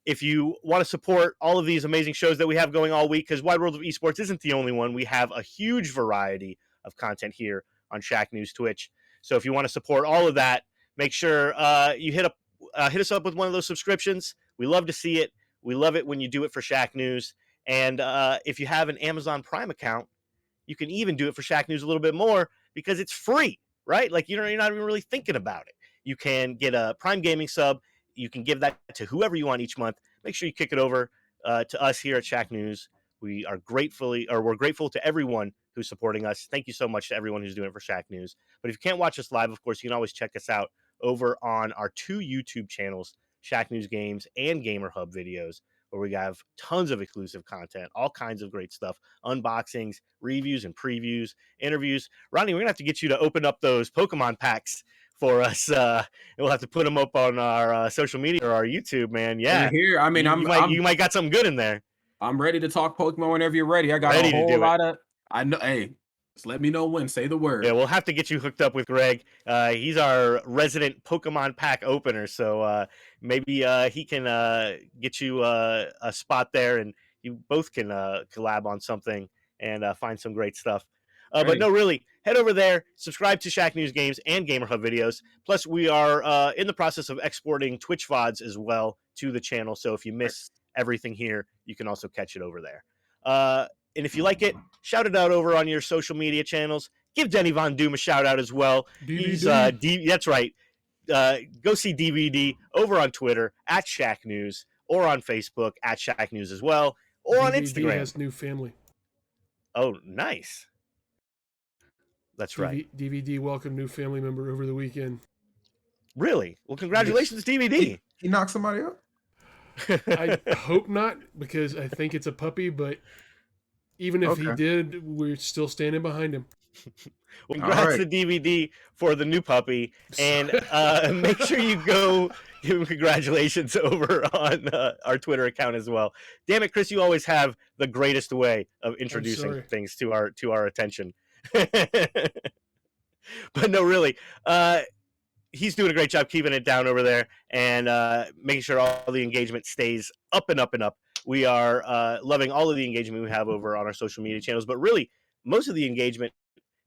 If you want to support all of these amazing shows that we have going all week, because Wide World of Esports isn't the only one, we have a huge variety of content here on Shacknews Twitch. So if you want to support all of that, make sure you hit us up with one of those subscriptions. We love to see it. We love it when you do it for Shacknews. And if you have an Amazon Prime account, you can even do it for Shacknews a little bit more because it's free, right? Like you're not even really thinking about it. You can get a Prime Gaming sub. You can give that to whoever you want each month. Make sure you kick it over to us here at Shacknews. We're grateful to everyone who's supporting us. Thank you so much to everyone who's doing it for Shacknews. But if you can't watch us live, of course, you can always check us out over on our 2 YouTube channels, Shacknews Games and Gamer Hub videos, where we have tons of exclusive content, all kinds of great stuff, unboxings, reviews and previews, interviews. Rodney, we're going to have to get you to open up those Pokemon packs for us. We'll have to put them up on our social media or our YouTube, man. Yeah. Here, I mean, you might got something good in there. I'm ready to talk Pokemon whenever you're ready. I got Ready a to whole do it. lot of. I know. Hey, just let me know when. Say the word. Yeah, we'll have to get you hooked up with Greg. He's our resident Pokemon pack opener, so maybe he can get you a spot there, and you both can collab on something and find some great stuff. But no, really, head over there, subscribe to Shacknews Games and Gamer Hub videos. Plus, we are in the process of exporting Twitch VODs as well to the channel, so if you miss everything here, you can also catch it over there. And if you like it, shout it out over on your social media channels. Give Denny Von Doom a shout out as well. DVD. He's that's right. Go see DVD over on Twitter at Shacknews or on Facebook at Shacknews as well, or on DVD Instagram. has new family. Oh, nice. That's right. DVD welcomed new family member over the weekend. Really? Well, congratulations, DVD. He knocked somebody up? I hope not, because I think it's a puppy, but even if he did, we're still standing behind him. Well, congrats to DVD for the new puppy, and make sure you go give him congratulations over on our Twitter account as well. Damn it, Chris, you always have the greatest way of introducing things to our attention. But no, really, he's doing a great job keeping it down over there and making sure all the engagement stays up and up and up. We are loving all of the engagement we have over on our social media channels, but really, most of the engagement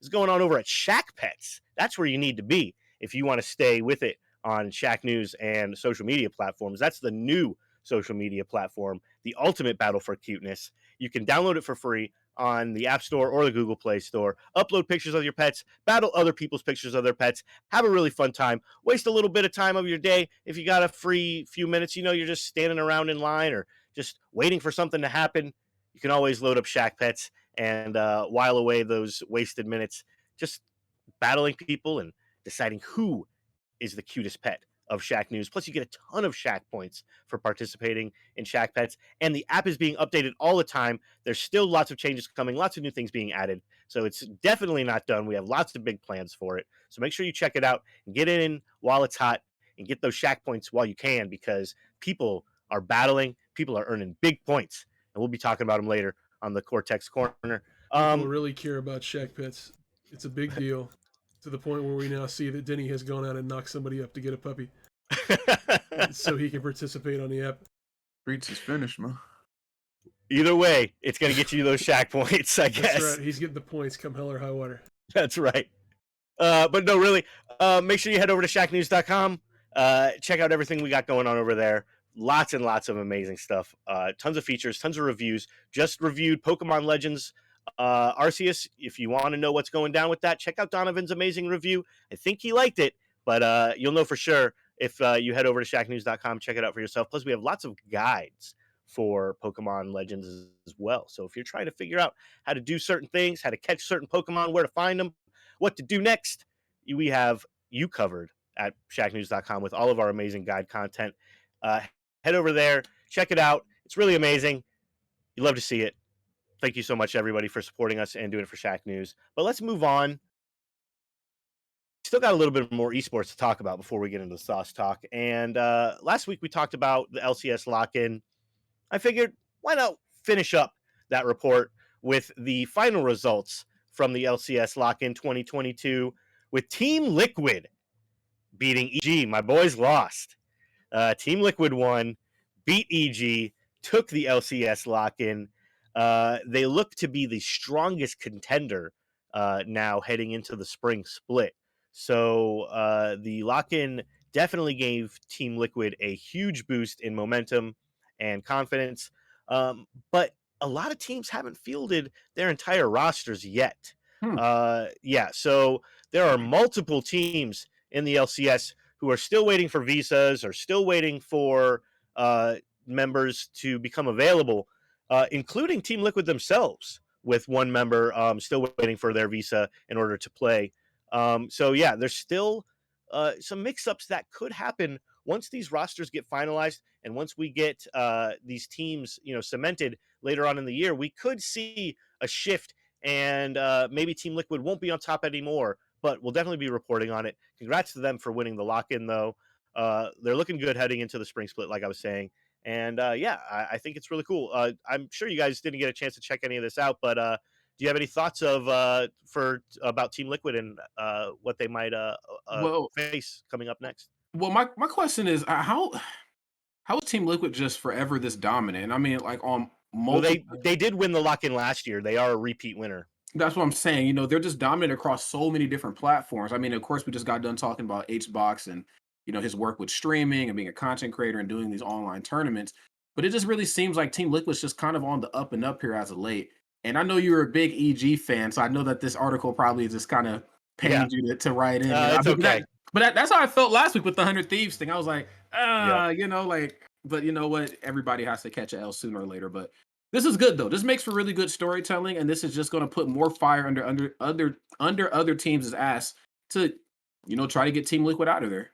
is going on over at Shack Pets. That's where you need to be if you want to stay with it on Shacknews and social media platforms. That's the new social media platform, the ultimate battle for cuteness. You can download it for free on the App Store or the Google Play Store. Upload pictures of your pets, battle other people's pictures of their pets, have a really fun time, waste a little bit of time of your day. If you got a free few minutes, you're just standing around in line or just waiting for something to happen, you can always load up Shack Pets and while away those wasted minutes just battling people and deciding who is the cutest pet of Shacknews. Plus, you get a ton of Shack points for participating in Shack Pets, and the app is being updated all the time. There's still lots of changes coming, lots of new things being added, so it's definitely not done. We have lots of big plans for it, so make sure you check it out and get it in while it's hot and get those Shack points while you can, because people are battling, people are earning big points, and we'll be talking about them later on the Cortex Corner. People really care about Shack Pets. It's a big deal, to the point where we now see that Denny has gone out and knocked somebody up to get a puppy so he can participate on the app. Breach is finished, man. Either way, it's going to get you those Shack points, I guess. That's right. He's getting the points come hell or high water. That's right. But no, really, make sure you head over to shacknews.com. Check out everything we got going on over there. Lots and lots of amazing stuff. Tons of features, tons of reviews. Just reviewed Pokemon Legends Arceus. If you want to know what's going down with that, check out Donovan's amazing review. I think he liked it, but you'll know for sure if you head over to shacknews.com, check it out for yourself. Plus, we have lots of guides for Pokemon Legends as well. So if you're trying to figure out how to do certain things, how to catch certain Pokemon, where to find them, what to do next, we have you covered at shacknews.com with all of our amazing guide content. Head over there, check it out. It's really amazing. You'd love to see it. Thank you so much, everybody, for supporting us and doing it for Shack News. But let's move on. Still got a little bit more esports to talk about before we get into the sauce talk. And last week we talked about the LCS lock-in. I figured, why not finish up that report with the final results from the LCS lock-in 2022 with Team Liquid beating EG. My boys lost. Team Liquid won, beat EG, took the LCS lock-in. They look to be the strongest contender now heading into the spring split. So the lock-in definitely gave Team Liquid a huge boost in momentum and confidence. But a lot of teams haven't fielded their entire rosters yet. Hmm. Yeah, so there are multiple teams in the LCS who are still waiting for visas or still waiting for members to become available, including Team Liquid themselves, with one member still waiting for their visa in order to play. So yeah, there's still some mix-ups that could happen once these rosters get finalized, and once we get these teams, cemented later on in the year. We could see a shift, and maybe Team Liquid won't be on top anymore, but we'll definitely be reporting on it. Congrats to them for winning the lock-in, though. They're looking good heading into the spring split, like I was saying. And yeah, I think it's really cool. I'm sure you guys didn't get a chance to check any of this out, but do you have any thoughts of about Team Liquid and what they might Well, face coming up next? my question is how is Team Liquid just forever this dominant? I mean, like on Well, multiple. they did win the lock-in last year. They are a repeat winner. That's what I'm saying. You know, they're just dominant across so many different platforms. I mean, of course, we just got done talking about HBox and his work with streaming and being a content creator and doing these online tournaments. But it just really seems like Team Liquid's just kind of on the up and up here as of late. And I know you're a big EG fan, so I know that this article probably just kind of Yeah, pained you to write in. it's okay. That's how I felt last week with the 100 Thieves thing. I was like, Yep. but you know what? Everybody has to catch a L sooner or later. But this is good though. This makes for really good storytelling, and this is just going to put more fire under other teams' ass to, try to get Team Liquid out of there.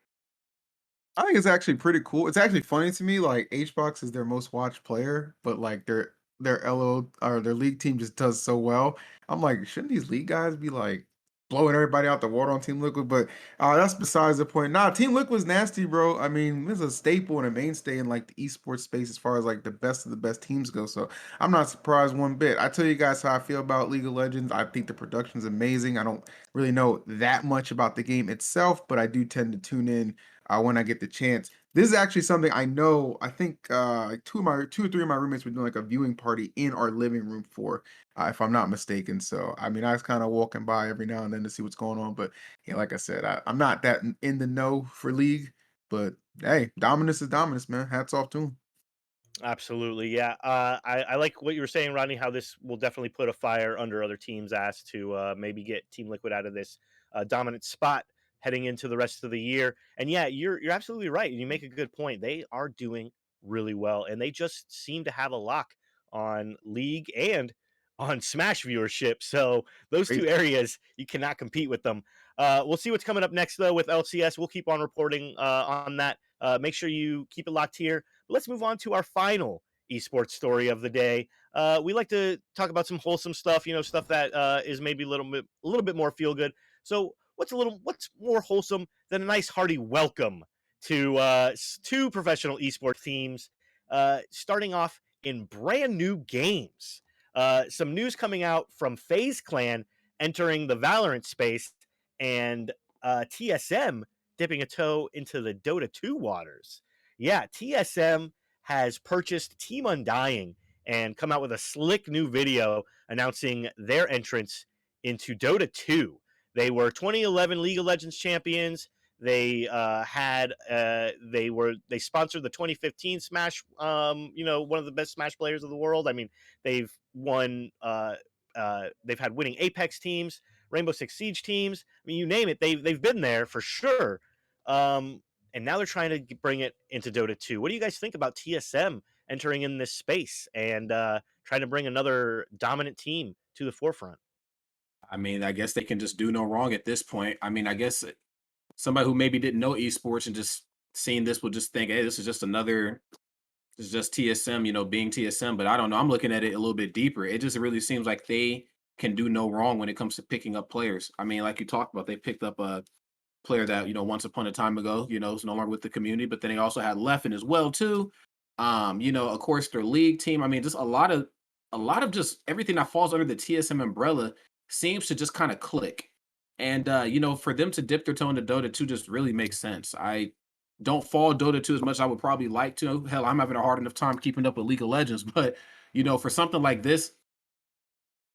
I think it's actually pretty cool. It's actually funny to me. Like HBox is their most watched player, but like their LO or their league team just does so well. I'm like, shouldn't these league guys be like blowing everybody out the water on Team Liquid? But that's besides the point. Nah, Team Liquid's nasty, bro. I mean, it's a staple and a mainstay in like the esports space as far as like the best of the best teams go. So I'm not surprised one bit. I tell you guys how I feel about League of Legends. I think the production's amazing. I don't really know that much about the game itself, but I do tend to tune in when I get the chance. This is actually something I know. I think like two or three of my roommates were doing like a viewing party in our living room for, if I'm not mistaken. So I mean, I was kind of walking by every now and then to see what's going on. But yeah, like I said, I'm not that in the know for League. But hey, dominance is dominance, man. Hats off to him. Absolutely, yeah. I like what you were saying, Rodney. How this will definitely put a fire under other teams' ass to maybe get Team Liquid out of this dominant spot heading into the rest of the year. And yeah, you're absolutely right. You make a good point. They are doing really well, and they just seem to have a lock on League and on Smash viewership. So those two Crazy. areas you cannot compete with them. We'll see what's coming up next though with LCS. We'll keep on reporting on that. Make sure you keep it locked here. Let's move on to our final esports story of the day. We like to talk about some wholesome stuff, stuff that is maybe a little bit more feel good. So, what's more wholesome than a nice hearty welcome to two professional esports teams, starting off in brand new games. Some news coming out from FaZe Clan entering the Valorant space, and TSM dipping a toe into the Dota 2 waters. Yeah, TSM has purchased Team Undying and come out with a slick new video announcing their entrance into Dota 2. They were 2011 League of Legends champions. They they sponsored the 2015 Smash, one of the best Smash players of the world. I mean, they've won they've had winning Apex teams, Rainbow Six Siege teams. I mean, you name it, they've been there for sure. And now they're trying to bring it into Dota 2. What do you guys think about TSM entering in this space and trying to bring another dominant team to the forefront? I mean, I guess they can just do no wrong at this point. I mean, I guess somebody who maybe didn't know esports and just seeing this will just think, hey, this is just another. It's just TSM, being TSM. But I don't know. I'm looking at it a little bit deeper. It just really seems like they can do no wrong when it comes to picking up players. I mean, like you talked about, they picked up a player that once upon a time ago, is no longer with the community. But then they also had Leffen as well too. Of course, their league team. I mean, just a lot of just everything that falls under the TSM umbrella seems to just kind of click. And for them to dip their toe into Dota 2 just really makes sense. I don't follow Dota 2 as much as I would probably like to. Hell, I'm having a hard enough time keeping up with League of Legends, but for something like this,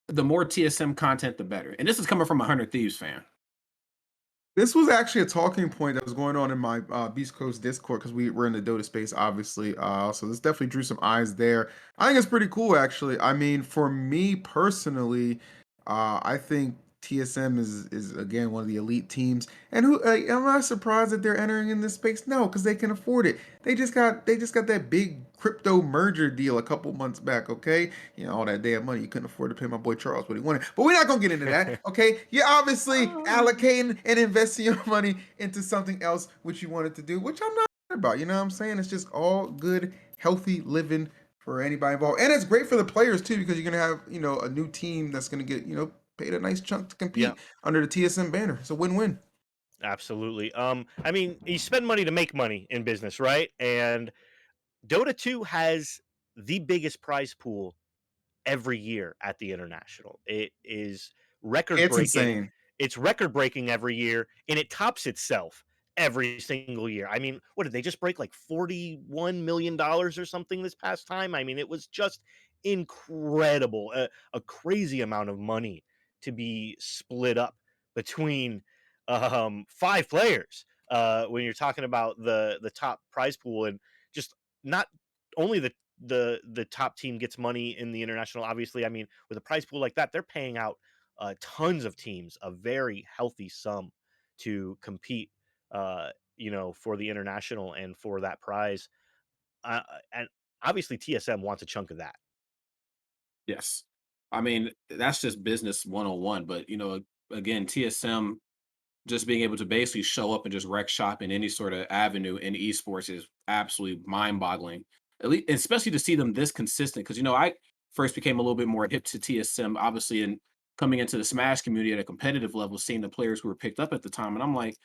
the more TSM content, the better. And this is coming from a 100 Thieves fan. This was actually a talking point that was going on in my Beast Coast Discord because we're in the Dota space, obviously. So this definitely drew some eyes there. I think it's pretty cool, actually. I mean, for me personally, I think TSM is again one of the elite teams. And who am I surprised that they're entering in this space? No, because they can afford it. They just got that big crypto merger deal a couple months back. Okay, all that damn money you couldn't afford to pay my boy Charles what he wanted. But we're not gonna get into that. Okay, you're obviously allocating and investing your money into something else which you wanted to do, which I'm not mad about. You know what I'm saying? It's just all good, healthy living for anybody involved, and it's great for the players too because you're gonna have a new team that's gonna get paid a nice chunk to Yeah, compete under the TSM banner. It's a win-win. absolutely. I mean, you spend money to make money in business, right? And Dota 2 has the biggest prize pool every year at the international. It is record It's breaking. insane. It's record breaking every year, and it tops itself every single year. I mean, what did they just break, like $41 million or something this past time? I mean, it was just incredible, a crazy amount of money to be split up between five players. When you're talking about the top prize pool, and just not only the top team gets money in the international. Obviously, I mean, with a prize pool like that, they're paying out tons of teams a very healthy sum to compete. For the international and for that prize. And obviously, TSM wants a chunk of that. Yes. I mean, that's just business 101. But, again, TSM just being able to basically show up and just wreck shop in any sort of avenue in esports is absolutely mind-boggling. At least, especially to see them this consistent. Because I first became a little bit more hip to TSM, obviously, and coming into the Smash community at a competitive level, seeing the players who were picked up at the time, and I'm like,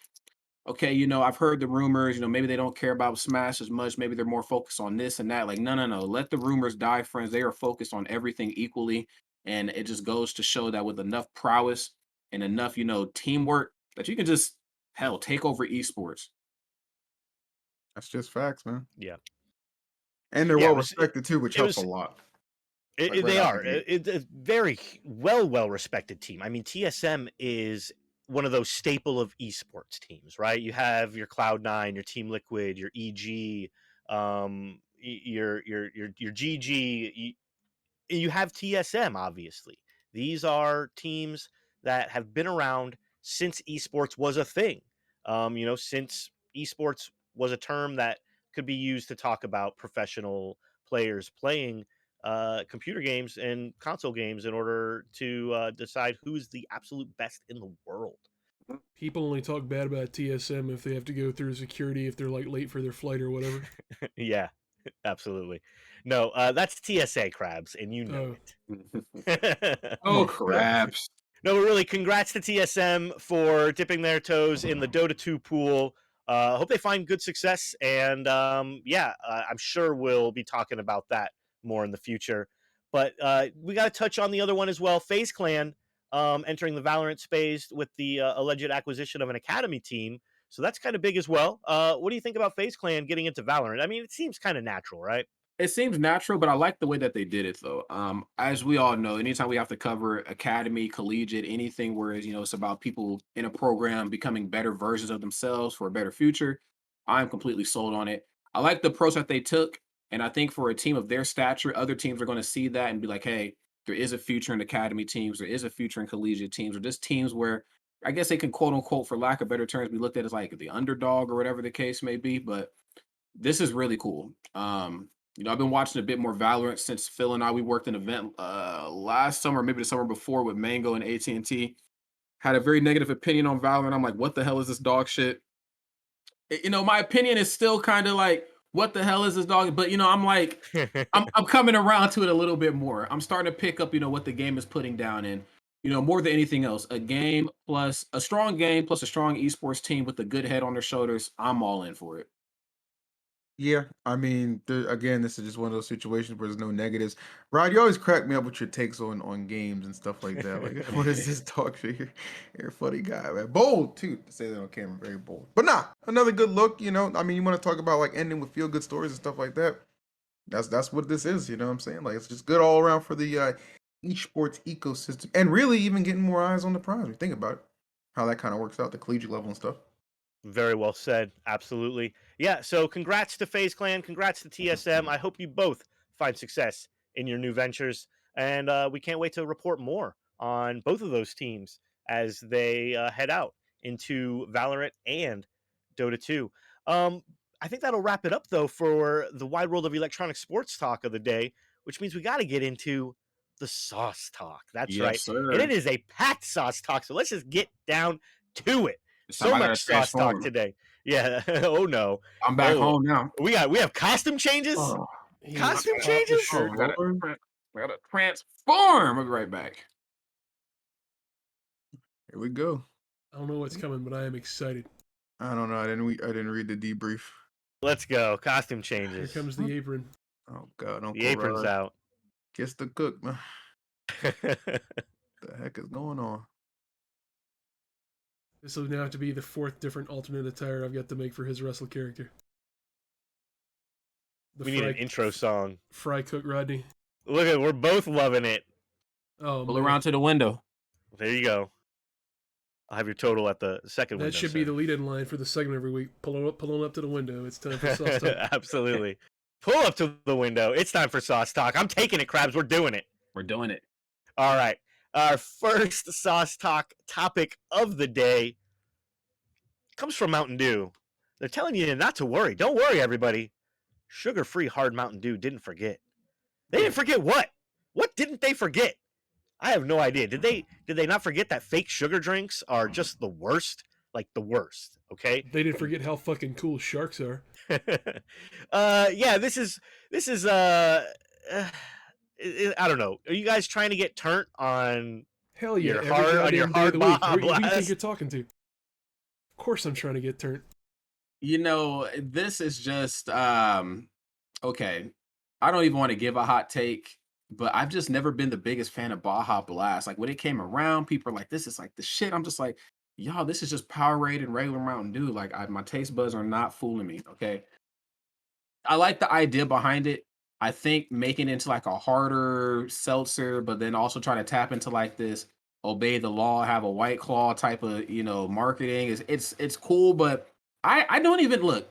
okay, I've heard the rumors, maybe they don't care about Smash as much. Maybe they're more focused on this and that. Like, no, no, no. Let the rumors die, friends. They are focused on everything equally. And it just goes to show that with enough prowess and enough, teamwork, that you can just, hell, take over esports. That's just facts, man. Yeah, And they're yeah. well respected too, which It helps a was. lot. Like right They out the are. gate. It's a very well respected team. I mean, TSM is one of those staple of esports teams, right? You have your Cloud9, your Team Liquid, your EG, your GG. You have TSM, obviously. These are teams that have been around since esports was a thing. Since esports was a term that could be used to talk about professional players playing computer games and console games in order to decide who's the absolute best in the world. People only talk bad about TSM if they have to go through security if they're like late for their flight or whatever. Yeah, absolutely. No, that's TSA crabs, and you know Oh, it. Oh, Yeah. craps. No, but really, congrats to TSM for dipping their toes in the Dota 2 pool. Hope they find good success, and I'm sure we'll be talking about that more in the future. But we got to touch on the other one as well. FaZe Clan entering the Valorant space with the alleged acquisition of an academy team. So that's kind of big as well. What do you think about FaZe Clan getting into Valorant? I mean, it seems kind of natural, right? It seems natural, but I like the way that they did it though. As we all know, anytime we have to cover academy, collegiate, anything where it's about people in a program becoming better versions of themselves for a better future, I'm completely sold on it. I like the approach that they took, and I think for a team of their stature, other teams are going to see that and be like, "Hey, there is a future in academy teams. There is a future in collegiate teams, or just teams where I guess they can quote unquote, for lack of better terms, be looked at as like the underdog or whatever the case may be." But this is really cool. I've been watching a bit more Valorant since Phil and I we worked an event last summer, maybe the summer before with Mango and AT&T. Had a very negative opinion on Valorant. I'm like, what the hell is this dog shit? My opinion is still kind of like, what the hell is this dog? But I'm like, I'm coming around to it a little bit more. I'm starting to pick up, what the game is putting down in. More than anything else, a strong game plus a strong esports team with a good head on their shoulders. I'm all in for it. Yeah, I mean, again, this is just one of those situations where there's no negatives. Rod, you always crack me up with your takes on games and stuff like that. Like, what is this talk shit here? You're a funny guy, man. Bold too, to say that on camera, very bold. But nah, another good look. I mean, you want to talk about like ending with feel good stories and stuff like that. That's what this is. You know what I'm saying? Like, it's just good all around for the esports ecosystem, and really even getting more eyes on the prize. When you think about it, how that kind of works out, the collegiate level and stuff. Very well said. Absolutely. Yeah. So congrats to FaZe Clan. Congrats to TSM. I hope you both find success in your new ventures. And we can't wait to report more on both of those teams as they head out into Valorant and Dota 2. I think that'll wrap it up, though, for the wide world of electronic sports talk of the day, which means we got to get into the sauce talk. That's right. Yes, And sir. it is a packed sauce talk. So let's just get down to it. This time So I gotta much sauce talk transform. today. Yeah. Oh no. I'm back Oh, home now. we have costume changes. Oh, He Costume is off changes? the shirt. I gotta transform. I'll be right back. Here we go. I don't know what's coming, but I am excited. I don't know. I didn't read the debrief. Let's go. Costume Here changes. comes the apron. Oh God, Uncle The apron's Rod. out. Kiss the cook, man. The heck is going on? This will now have to be the 4th different alternate attire I've got to make for his wrestle character. The We need an intro song. Fry cook Rodney. Look at, we're both loving it. Oh, Pull man. around to the window. There you go. I'll have your total at the second That window. should be the lead-in line for the segment every week. Pulling up to the window. It's time for sauce talk. Absolutely. Pull up to the window. It's time for sauce talk. I'm taking it, Krabs. We're doing it. We're doing it. All right. Our first sauce talk topic of the day comes from Mountain Dew. They're telling you not to worry. Don't worry, everybody. Sugar-free hard Mountain Dew didn't forget. They didn't forget what? What didn't they forget? I have no idea. Did they not forget that fake sugar drinks are just the worst? Like the worst, okay? They didn't forget how fucking cool sharks are. Yeah, this is I don't know. Are you guys trying to get turnt on Hell yeah. your Every hard goddamn day of the week. Baja Who do you think Blast? you're talking to? Of course I'm trying to get turned. You know, this is just okay. I don't even want to give a hot take, but I've just never been the biggest fan of Baja Blast. Like when it came around, people are like, "This is like the shit." I'm just like, "Y'all, this is just Powerade and regular Mountain Dew." Like my taste buds are not fooling me. Okay, I like the idea behind it. I think making it into like a harder seltzer, but then also trying to tap into like this obey the law, have a white claw type of marketing is it's cool, but I don't even look.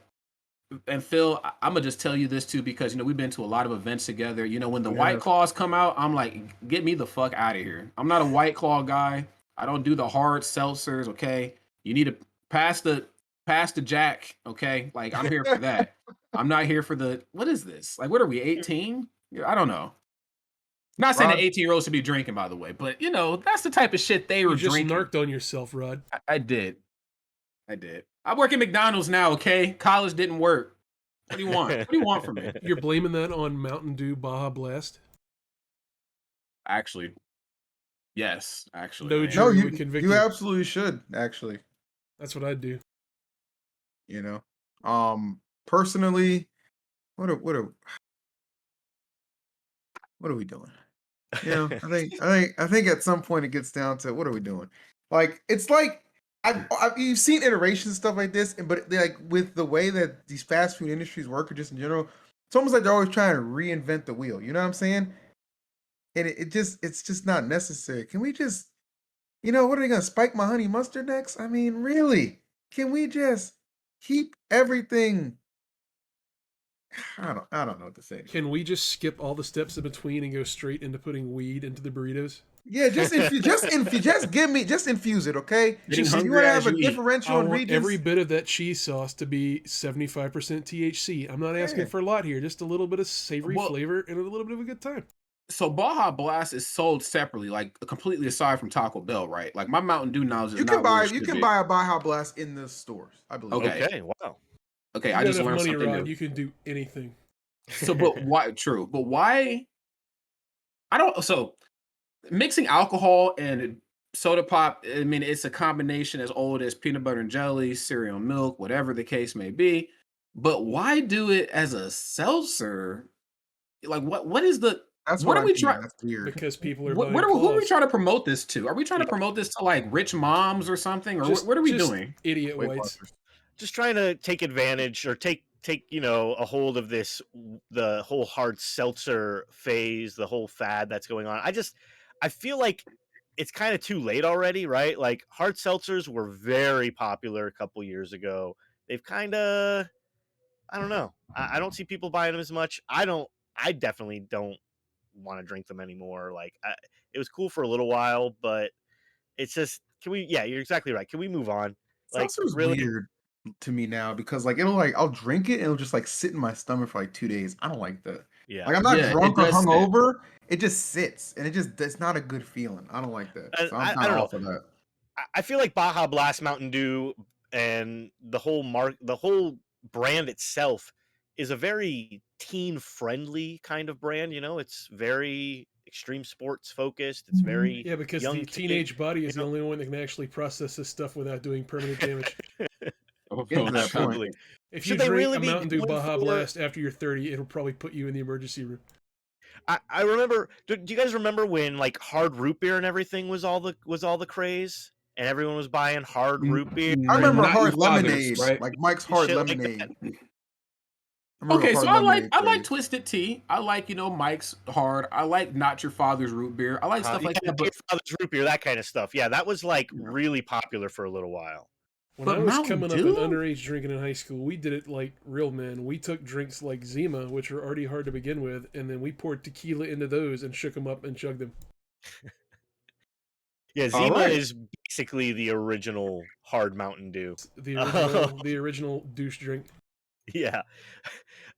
And Phil, I'm gonna just tell you this too because we've been to a lot of events together. When the White Claws come out, I'm like, get me the fuck out of here. I'm not a White Claw guy. I don't do the hard seltzers. Okay, you need to pass the Jack. Okay, like I'm here for that. I'm not here for the what is this? Like, what are we? 18? I don't know. Not saying that 18-year-olds should be drinking, by the way, but that's the type of shit they were You just drinking. narked on yourself, Rod. I did. I work at McDonald's now, okay? College didn't work. What do you want? What do you want from me? You're blaming that on Mountain Dew Baja Blast? Actually, yes. Actually, No man. jury No, would convict you you. absolutely should. Actually, That's what I'd do. Personally, what are we doing? I think at some point it gets down to what are we doing? Like it's like you've seen iterations and stuff like this, but like with the way that these fast food industries work, or just in general, it's almost like they're always trying to reinvent the wheel. You know what I'm saying? And it's just not necessary. Can we just, what are they gonna spike my honey mustard next? I mean, really? Can we just keep everything? I don't know what to say. Can we just skip all the steps in between and go straight into putting weed into the burritos? Yeah, just infuse it, okay? Getting If you hungry want to as have a you eat. differential I want ingredients, every bit of that cheese sauce to be 75% THC. I'm not asking Yeah. for a lot here, just a little bit of savory Well- flavor and a little bit of a good time. So Baja Blast is sold separately, like completely aside from Taco Bell, right? Like my Mountain Dew now is you not can buy where it you should can be. buy a Baja Blast in the stores, I believe. Okay. Okay, wow. Okay, You I got just enough learned money, something Rod. new. You can do anything. So, but why? True, but why? I don't. So, mixing alcohol and soda pop. I mean, it's a combination as old as peanut butter and jelly, cereal, milk, whatever the case may be. but why do it as a seltzer? Like, what is the That's what what are I we mean. trying? That's weird. because people are What, buying who are we claws. trying to promote this to? Are we trying to Yeah. promote this to like rich moms or something, or what are we Just doing? idiot Weight whites. Watchers. Just trying to take advantage or take a hold of the whole hard seltzer phase, the whole fad that's going on. I feel like it's kind of too late already, right? Like hard seltzers were very popular a couple years ago. They've kind of, I don't know. I don't see people buying them as much. I definitely don't want to drink them anymore. It was cool for a little while, but it's just, can we? Yeah, you're exactly right. Can we move on? Like, Seltzer's really? weird to me now because like I'll drink it and it'll just like sit in my stomach for like 2 days. I don't like that. Yeah. Like I'm not Yeah, it drunk or does sit. hungover. It just sits and it's not a good feeling. I don't like that. And So I'm I kind of don't know. off of that. I feel like Baja Blast Mountain Dew and the whole brand itself is a very teen friendly kind of brand. You know, it's very extreme sports focused. It's very Yeah, because young the kid. teenage body You is the only one that can actually process this stuff without doing permanent damage. Getting to that point. Absolutely. If you Should they drink really a be Mountain Dew going Baja for? Blast after you're 30, it'll probably put you in the emergency room. I remember. Do you guys remember when like hard root beer and everything was all the craze, and everyone was buying hard root beer I remember Not your hard father's, lemonade, right? like Mike's and hard shit like lemonade. that? I remember Okay, so hard lemonade I like craze. Twisted Tea. I like Mike's Hard. I like Not Your Father's Root Beer. I like stuff Yeah, like that. not your father's root beer, that kind of stuff. Yeah, that was like Yeah. really popular for a little while. When I But was Mountain coming up in Dew. underage drinking in high school, we did it like real men. We took drinks like Zima, which are already hard to begin with, and then we poured tequila into those and shook them up and chugged them. Yeah, All Zima right. is basically the original hard Mountain Dew. The original douche drink. Yeah.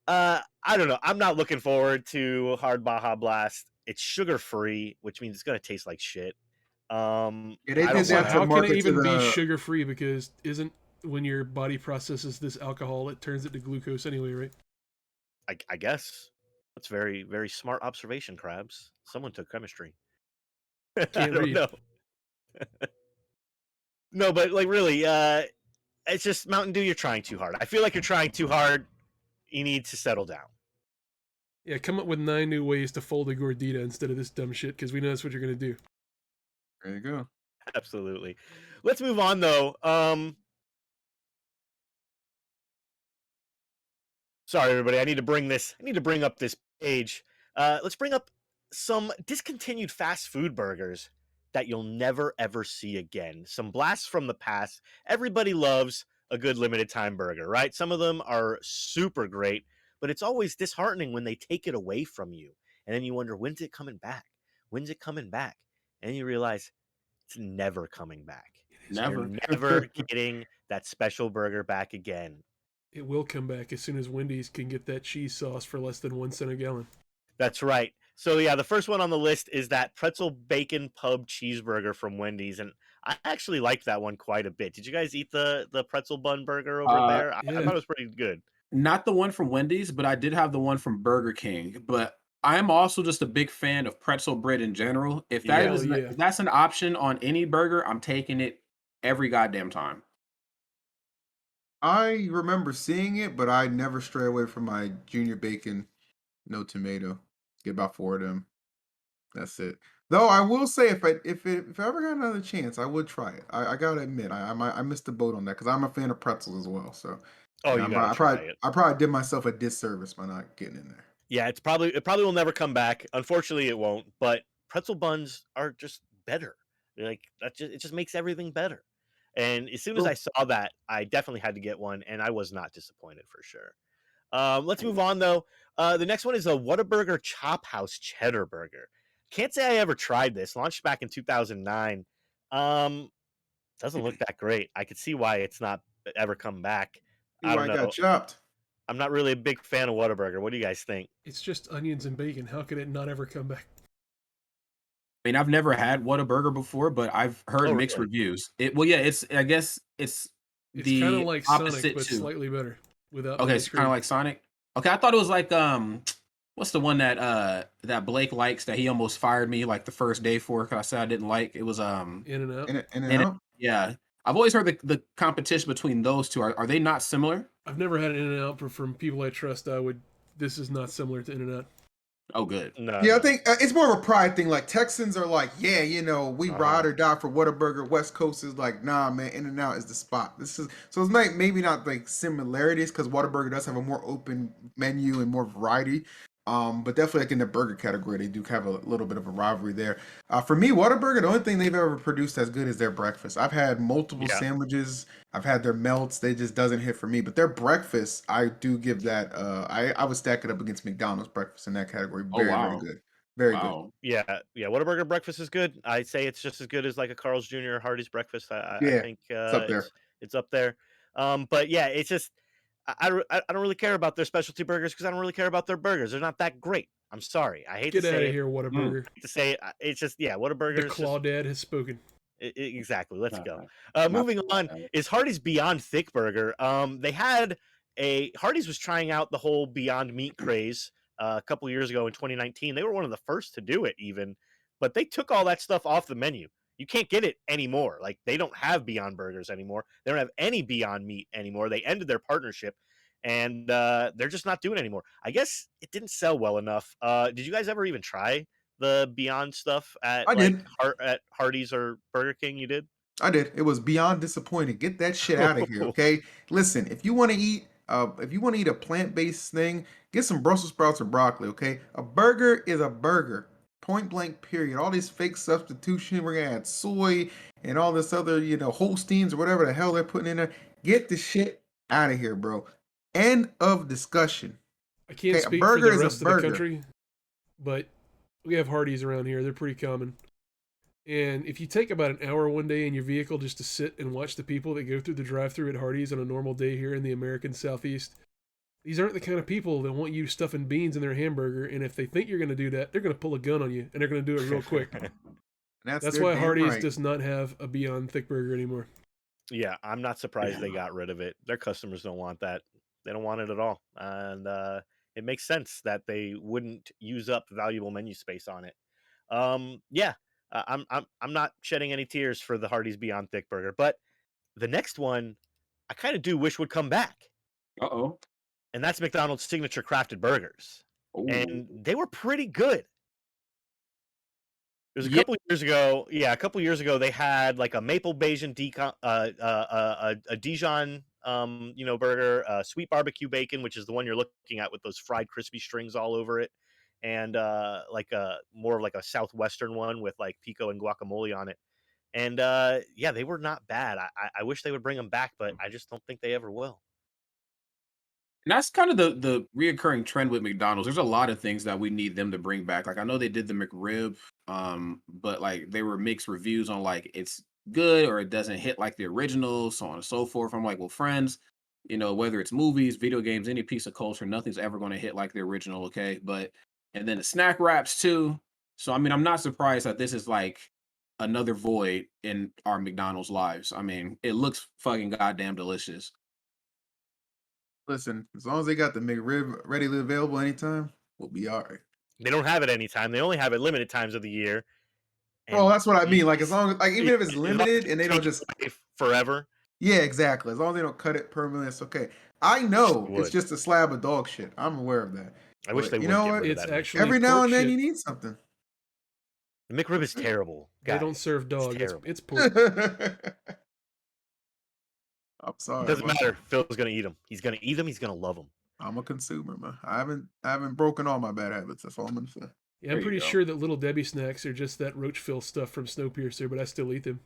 I don't know. I'm not looking forward to hard Baja Blast. It's sugar free, which means it's gonna taste like shit. Yeah, they I did don't Also, want that to how to. can it market to even be the. sugar free? Because isn't when your body processes this alcohol, it turns it to glucose anyway, right? I guess that's very very smart observation, Krabs. Someone took chemistry. I Can't don't read. know. No, but like really, it's just Mountain Dew. You're trying too hard. I feel like you're trying too hard. You need to settle down. Yeah, come up with 9 new ways to fold a gordita instead of this dumb shit, because we know that's what you're gonna do. There you go. Absolutely. Let's move on though. Sorry everybody, I need to bring up this page. Let's bring up some discontinued fast food burgers that you'll never ever see again. Some blasts from the past. Everybody loves a good limited time burger, right? Some of them are super great, but it's always disheartening when they take it away from you. And then you wonder, when's it coming back? When's it coming back? And you realize it's never coming back. Never. You're never getting that special burger back again. It will come back as soon as Wendy's can get that cheese sauce for less than 1 cent a gallon. That's right. So yeah, the first one on the list is that pretzel bacon pub cheeseburger from Wendy's, and I actually liked that one quite a bit. Did you guys eat the pretzel bun burger over there? I Yeah. thought it was pretty good. Not the one from Wendy's, but I did have the one from Burger King. But I'm also just a big fan of pretzel bread in general. If that Yeah. is Hell yeah. if that's an option on any burger, I'm taking it every goddamn time. I remember seeing it, but I never stray away from my junior bacon, no tomato. Get about 4 of them. That's it. Though I will say, if I ever got another chance, I would try it. I gotta admit, I missed the boat on that because I'm a fan of pretzels as well. So Oh, yeah, you gotta try it. I probably did myself a disservice by not getting in there. Yeah, it probably will never come back. Unfortunately, it won't. But pretzel buns are just better. Like it just makes everything better. And as soon as I saw that, I definitely had to get one, and I was not disappointed for sure. Let's move on though. The next one is a Whataburger Chop House Cheddar Burger. Can't say I ever tried this. Launched back in 2009. Doesn't look that great. I could see why it's not ever come back. See I why don't I got know. chopped. I'm not really a big fan of Whataburger. What do you guys think? It's just onions and bacon. How could it not ever come back? I mean, I've never had Whataburger before, but I've heard Oh, mixed really? reviews. I guess it's It's kind of the like Sonic, opposite but to. slightly better without the Okay, ice it's kind of cream. like Sonic. Okay, I thought it was like what's the one that Blake likes that he almost fired me like the first day for because I said I didn't like? It was In and out. In and and out. yeah. I've always heard the competition between those two. Are they not similar? I've never had an In-N-Out, but from people I trust, this is not similar to In-N-Out. Oh, good. No, Yeah, I no. think it's more of a pride thing. Like Texans are like, yeah, we ride or die for Whataburger. West Coast is like, nah, man, In-N-Out is the spot. This is so it's maybe not like similarities because Whataburger does have a more open menu and more variety. But definitely like in the burger category, they do have a little bit of a rivalry there. For me, Whataburger, the only thing they've ever produced as good is their breakfast. I've had multiple Yeah. sandwiches. I've had their melts. They just doesn't hit for me. But their breakfast, I do give that. I would stack it up against McDonald's breakfast in that category. Oh, Very, wow. very good. Very good. Wow. Yeah, Whataburger breakfast is good. I'd say it's just as good as like a Carl's Jr. or Hardee's breakfast. I Yeah, think it's up there. it's up there. But yeah, it's just I don't really care about their specialty burgers because I don't really care about their burgers. They're not that great. I'm sorry. I hate Get to out say of it. here, Mm. Whataburger. To say it, it's just Whataburger The is just Claudad has spoken. exactly. Let's go. Not Moving the on Claudad. is Hardee's Beyond Thick Burger. They had Hardee's was trying out the whole Beyond Meat craze a couple years ago in 2019. They were one of the first to do it, even, but they took all that stuff off the menu. You can't get it anymore. Like they don't have Beyond Burgers anymore. They don't have any Beyond Meat anymore. They ended their partnership, and they're just not doing it anymore. I guess it didn't sell well enough. Did you guys ever even try the Beyond stuff at I did. at Hardee's or Burger King? You did? I did. It was beyond disappointing. Get that shit out of here, okay? Listen, if you want to eat a plant-based thing, get some Brussels sprouts or broccoli, okay? A burger is a burger. Point blank period. All these fake substitution, we're gonna add soy and all this other, Holsteins or whatever the hell they're putting in there. Get the shit out of here, bro. End of discussion. I can't Okay, a speak for burger the is a rest of the burger. country, but we have Hardee's around here. They're pretty common. And if you take about an hour one day in your vehicle just to sit and watch the people that go through the drive-thru at Hardee's on a normal day here in the American Southeast, these aren't the kind of people that want you stuffing beans in their hamburger. And if they think you're going to do that, they're going to pull a gun on you, and they're going to do it real quick. That's their why damn Hardee's right. does not have a Beyond Thick Burger anymore. Yeah, I'm not surprised they got rid of it. Their customers don't want that. They don't want it at all, and it makes sense that they wouldn't use up valuable menu space on it. Yeah, I'm not shedding any tears for the Hardee's Beyond Thick Burger, but the next one I kind of do wish would come back, Uh-oh. and that's McDonald's signature crafted burgers, and Ooh. they were pretty good. It was a Yeah. couple years ago. Yeah, a couple years ago they had like a maple Bayesian a Dijon burger, sweet barbecue bacon, which is the one you're looking at with those fried crispy strings all over it, and like a more of like a southwestern one with like pico and guacamole on it. And yeah, they were not bad. I wish they would bring them back, but I just don't think they ever will. And that's kind of the reoccurring trend with McDonald's. There's a lot of things that we need them to bring back. Like I know they did the McRib, but like they were mixed reviews on like it's good or it doesn't hit like the original, so on and so forth. I'm like, well, friends, whether it's movies, video games, any piece of culture, nothing's ever going to hit like the original, okay? But and then the snack wraps too. So I mean, I'm not surprised that this is like another void in our McDonald's lives. I mean, it looks fucking goddamn delicious. Listen, as long as they got the McRib readily available anytime, we'll be all right. They don't have it anytime. They only have it limited times of the year. Well, And that's what I mean. Like as it's- long as even if it's as long limited as and they they don't take it just away forever. yeah, exactly. As long as they don't cut it permanently, it's okay. I Wish know they it's would. just a slab of dog shit. I'm aware of that. I wish But they you would know get what? rid of It's that. actually Every now pork and then shit. you need something. The McRib is terrible. They Guys. don't serve dog. It's terrible. pork. I'm It sorry. doesn't but matter. Phil's gonna eat them. He's gonna eat them. He's gonna love them. I'm a consumer, man. I haven't broken all my bad habits. That's all I'm gonna say. Yeah, There I'm you pretty go. sure that Little Debbie snacks are just that Roachville stuff from Snowpiercer, but I still eat them.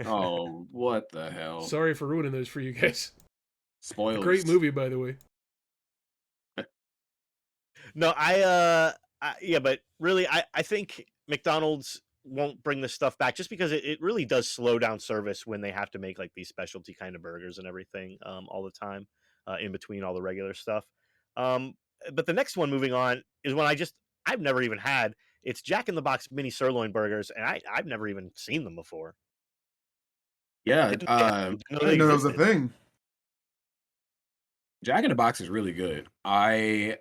Oh, what the hell? Sorry for ruining those for you guys. A Spoilers. great movie, by the way. No, yeah, but really, I think McDonald's won't bring this stuff back just because it really does slow down service when they have to make like these specialty kind of burgers and everything all the time in between all the regular stuff. Um, but the next one, moving on, is one I've never even had. It's Jack in the Box mini sirloin burgers, and I've never even seen them before. Yeah, Didn't know I they didn't know that was a existed. thing. Jack in the Box is really good. I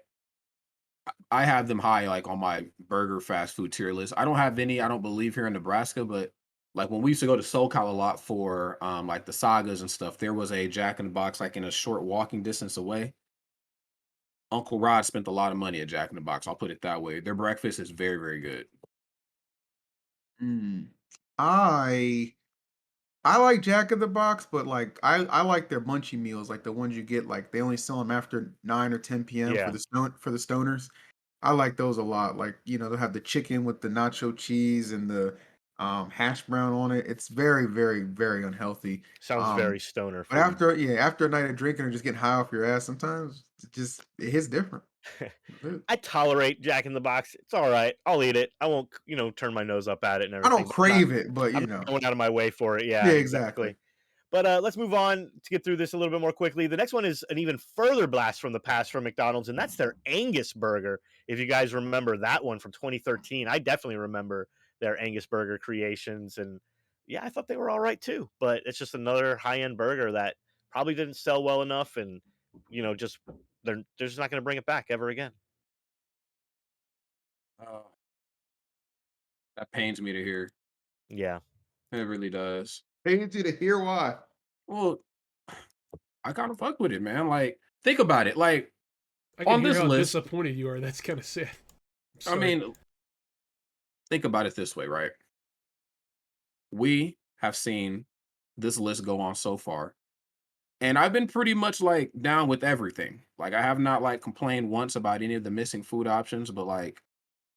have them high like on my burger fast food tier list. I don't have any, I don't believe here in Nebraska, but Like when we used to go to SoCal a lot for like the sagas and stuff, there was a Jack in the Box like in a short walking distance away. Uncle Rod spent a lot of money at Jack in the Box. I'll put it that way. Their breakfast is very, very good. Mm. I I like Jack in the Box, but like I like their munchie meals, like the ones you get like they only sell them after 9 or 10 p.m. Yeah. for the stoners. I like those a lot. Like, they'll have the chicken with the nacho cheese and the hash brown on it. It's very, very, very unhealthy. Sounds very stoner But food. after a night of drinking or just getting high off your ass, sometimes it hits different. I tolerate Jack in the Box. It's all right. I'll eat it. I won't, turn my nose up at it and I everything. don't crave it, but I'm not going out of my way for it. Yeah, Yeah, exactly. exactly. But let's move on to get through this a little bit more quickly. The next one is an even further blast from the past from McDonald's, and that's their Angus burger. If you guys remember that one from 2013, I definitely remember their Angus burger creations. And yeah, I thought they were all right too. But it's just another high-end burger that probably didn't sell well enough, and just they're just not going to bring it back ever again. That pains me to hear. Yeah. It really does. Pains you to hear why. Well, I kind of fuck with it, man. Like, think about it. Like, I can on hear this how list, disappointed you are. That's kind of sad. I Sorry. mean, think about it this way, right? We have seen this list go on so far, and I've been pretty much like down with everything. Like, I have not like complained once about any of the missing food options, but like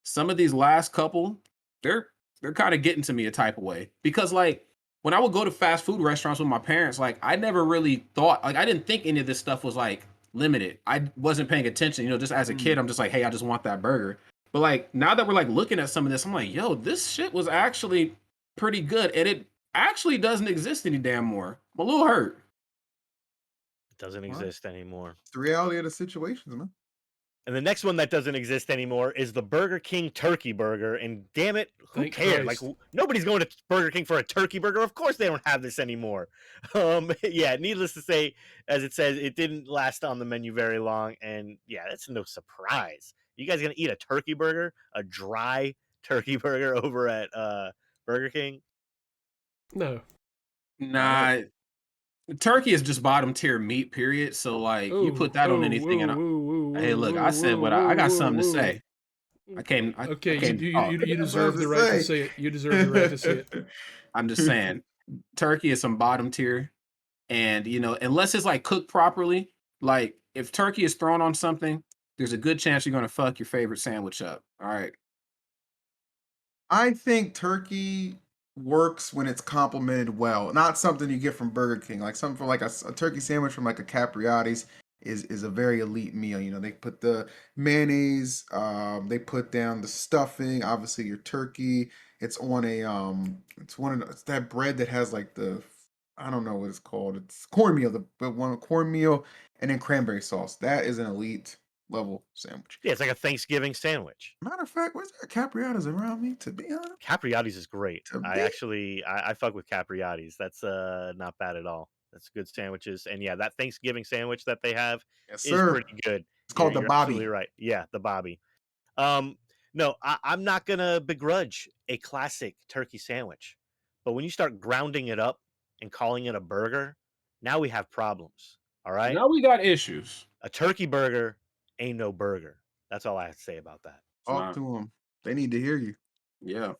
some of these last couple, they're kind of getting to me a type of way because like when I would go to fast food restaurants with my parents, like I never really thought like I didn't think any of this stuff was like limited. I wasn't paying attention, just as a kid, I'm just like, hey, I just want that burger. But like now that we're like looking at some of this, I'm like, yo, this shit was actually pretty good, and it actually doesn't exist any damn more. I'm a little hurt. It doesn't Well, exist anymore. It's the reality of the situations, man. And the next one that doesn't exist anymore is the Burger King turkey burger. And damn it, who Thank cares? Christ. Like nobody's going to Burger King for a turkey burger. Of course they don't have this anymore. Yeah, needless to say, as it says, it didn't last on the menu very long. And yeah, that's no surprise. You guys gonna eat a turkey burger, a dry turkey burger over at Burger King? No. Nah, turkey is just bottom tier meat, period. So like you put that on anything, and hey, look, I said what I got something to say. I came. Okay, I came. you That's deserve what I the was right to to say it. You deserve the right to say it. I'm just saying, turkey is some bottom tier, and unless it's like cooked properly, like if turkey is thrown on something, there's a good chance you're gonna fuck your favorite sandwich up. All right. I think turkey works when it's complemented well. Not something you get from Burger King. Like something for like a turkey sandwich from like a Capriati's is a very elite meal. They put the mayonnaise, they put down the stuffing, obviously your turkey. It's that bread that has like I don't know what it's called. It's cornmeal, the one cornmeal and then cranberry sauce. That is an elite level sandwich. Yeah, it's like a Thanksgiving sandwich. Matter of fact, where's there Capriati's around me? To be honest, Capriati's is great. To I be- actually I fuck with Capriati's. That's not bad at all. That's good sandwiches. And yeah, that Thanksgiving sandwich that they have yes, is sir. pretty good. It's called the You're absolutely Bobby. right. Yeah, the Bobby. No, I'm not gonna begrudge a classic turkey sandwich, but when you start grounding it up and calling it a burger, now we have problems. All right, Now we got issues. a turkey burger ain't no burger. That's all I have to say about that. It's Talk not. to them. They need to hear you. Yeah. All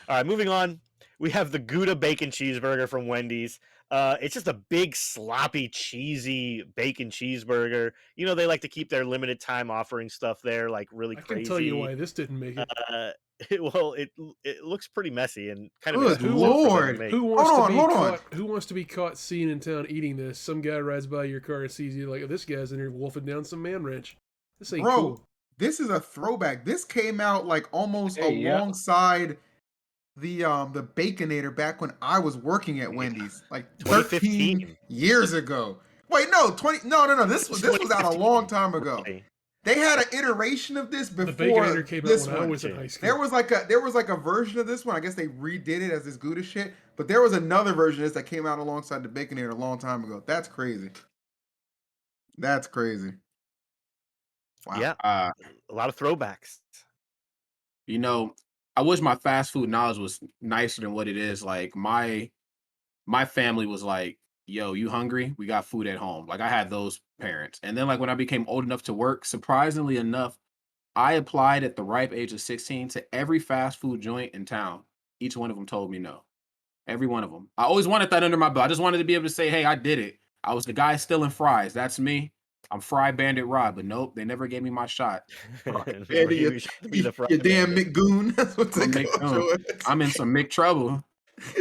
right, moving on. We have the Gouda bacon cheeseburger from Wendy's. It's just a big, sloppy, cheesy bacon cheeseburger. They like to keep their limited time offering stuff there, like really I crazy. can tell you why this didn't make it. It looks pretty messy and kind of Good expensive for them to Lord. make. Who wants Hold to on, be hold on. caught? Who wants to be caught seen in town eating this? Some guy rides by your car and sees you like, oh, this guy's in here wolfing down some man ranch. This ain't Bro, cool. this is a throwback. This came out like almost Hey, yeah. alongside the Baconator back when I was working at Wendy's, like 13 2015. years ago. Wait, no, 20 no. This was out a long time ago. Really. They had an iteration of this The before Baconator came out this when I one. was in high school. There was like a version of this one. I guess they redid it as this Gouda shit. But there was another version of this that came out alongside the Baconator a long time ago. That's crazy. That's crazy. Wow. Yeah, a lot of throwbacks. I wish my fast food knowledge was nicer than what it is. Like my family was like, "Yo, you hungry? We got food at home." Like I had those parents. And then like when I became old enough to work, surprisingly enough, I applied at the ripe age of 16 to every fast food joint in town. Each one of them told me no. Every one of them. I always wanted that under my belt. I just wanted to be able to say, "Hey, I did it. I was the guy stealing fries. That's me. I'm Fry Bandit Rod." But nope, they never gave me my shot. Never Eddie, gave you a shot to be the fry you damn bandit. McGoon. That's what I'm they a Mick, call your ass. I'm in some Mick trouble.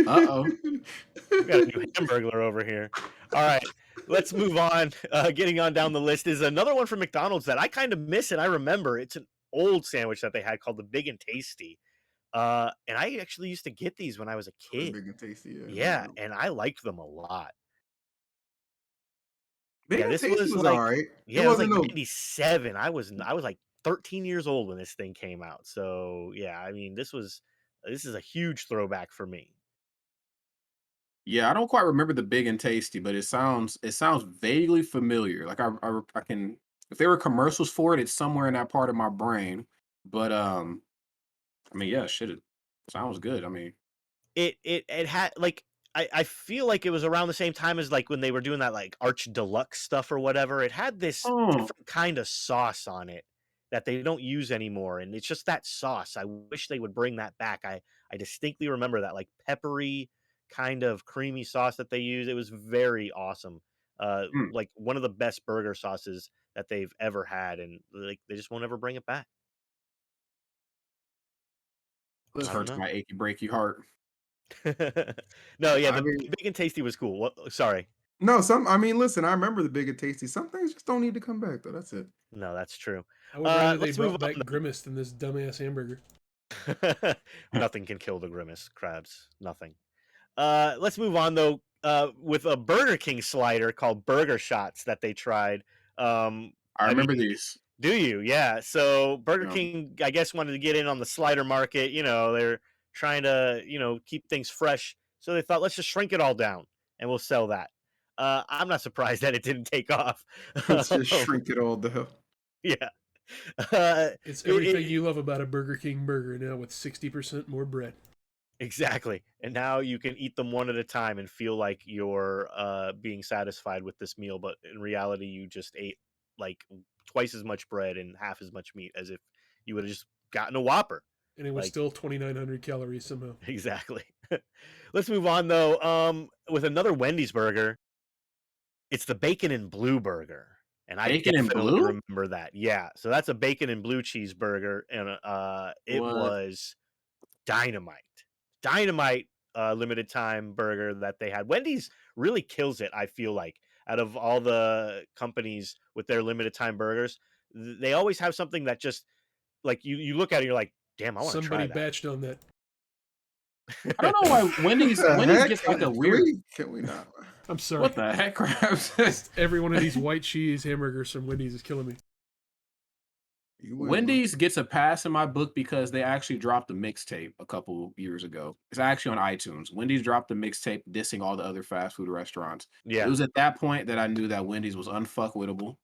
Uh-oh. We got a new hamburglar over here. All right, let's move on. Getting on down the list is another one from McDonald's that I kind of miss and I remember. It's an old sandwich that they had called the Big and Tasty. And I actually used to get these when I was a kid. Big and tasty, yeah. Yeah, and I liked them a lot. Big Yeah, and this tasty was was like, all right. yeah, It it was like wasn't no. 97. I was like 13 years old when this thing came out. So yeah, I mean, this is a huge throwback for me. Yeah, I don't quite remember the Big and Tasty, but it sounds vaguely familiar. Like I can, if there were commercials for it, it's somewhere in that part of my brain. But I mean, yeah, shit, it sounds good. I mean, It had like I feel like it was around the same time as like when they were doing that like Arch Deluxe stuff or whatever. It had this oh, different kind of sauce on it that they don't use anymore, and it's just that sauce. I wish they would bring that back. I distinctly remember that like peppery kind of creamy sauce that they use. It was very awesome. hmm, Like one of the best burger sauces that they've ever had, and like they just won't ever bring it back. this I don't hurts know. my achy breaky heart. No, yeah, I the mean, Big and Tasty was cool. What? Sorry. no, some. I mean, listen. I remember the big and tasty. Some things just don't need to come back, though. That's it. No, that's true. I would rather they Let's move brought back Grimace than this dumbass hamburger. on. Nothing can kill the grimace crabs. Nothing. Let's move on though. With a Burger King slider called Burger Shots that they tried. I I remember mean, these. do you? Yeah. So Burger Yeah. King, I guess, wanted to get in on the slider market. You know, they're trying to, keep things fresh. So they thought, let's just shrink it all down and we'll sell that. I'm not surprised that it didn't take off. Let's just shrink it all down. Yeah. Uh, It's it, everything it, you love about a Burger King burger now with 60% more bread. exactly. And now you can eat them one at a time and feel like you're being satisfied with this meal, but in reality, you just ate like twice as much bread and half as much meat as if you would have just gotten a Whopper. And it was Like, still 2,900 calories somehow. exactly. Let's move on though. With another Wendy's burger, it's the bacon and blue burger. And I Bacon and definitely blue? remember that. Yeah. So that's a bacon and blue cheeseburger. And it What? was dynamite. Dynamite limited time burger that they had. Wendy's really kills it, I feel like. Out of all the companies with their limited time burgers, they always have something that just like you look at it, you're like, damn, I want to Somebody try that. batched on that. I don't know why Wendy's The Wendy's heck? gets like a Can weird. we? Can we not? I'm sorry. What the heck, crabs? Every one of these white cheese hamburgers from Wendy's is killing me. You win, Wendy's gets a pass in my book because they actually dropped a mixtape a couple years ago. It's actually on iTunes. Wendy's dropped a mixtape dissing all the other fast food restaurants. It Yeah. was at that point that I knew that Wendy's was unfuckwittable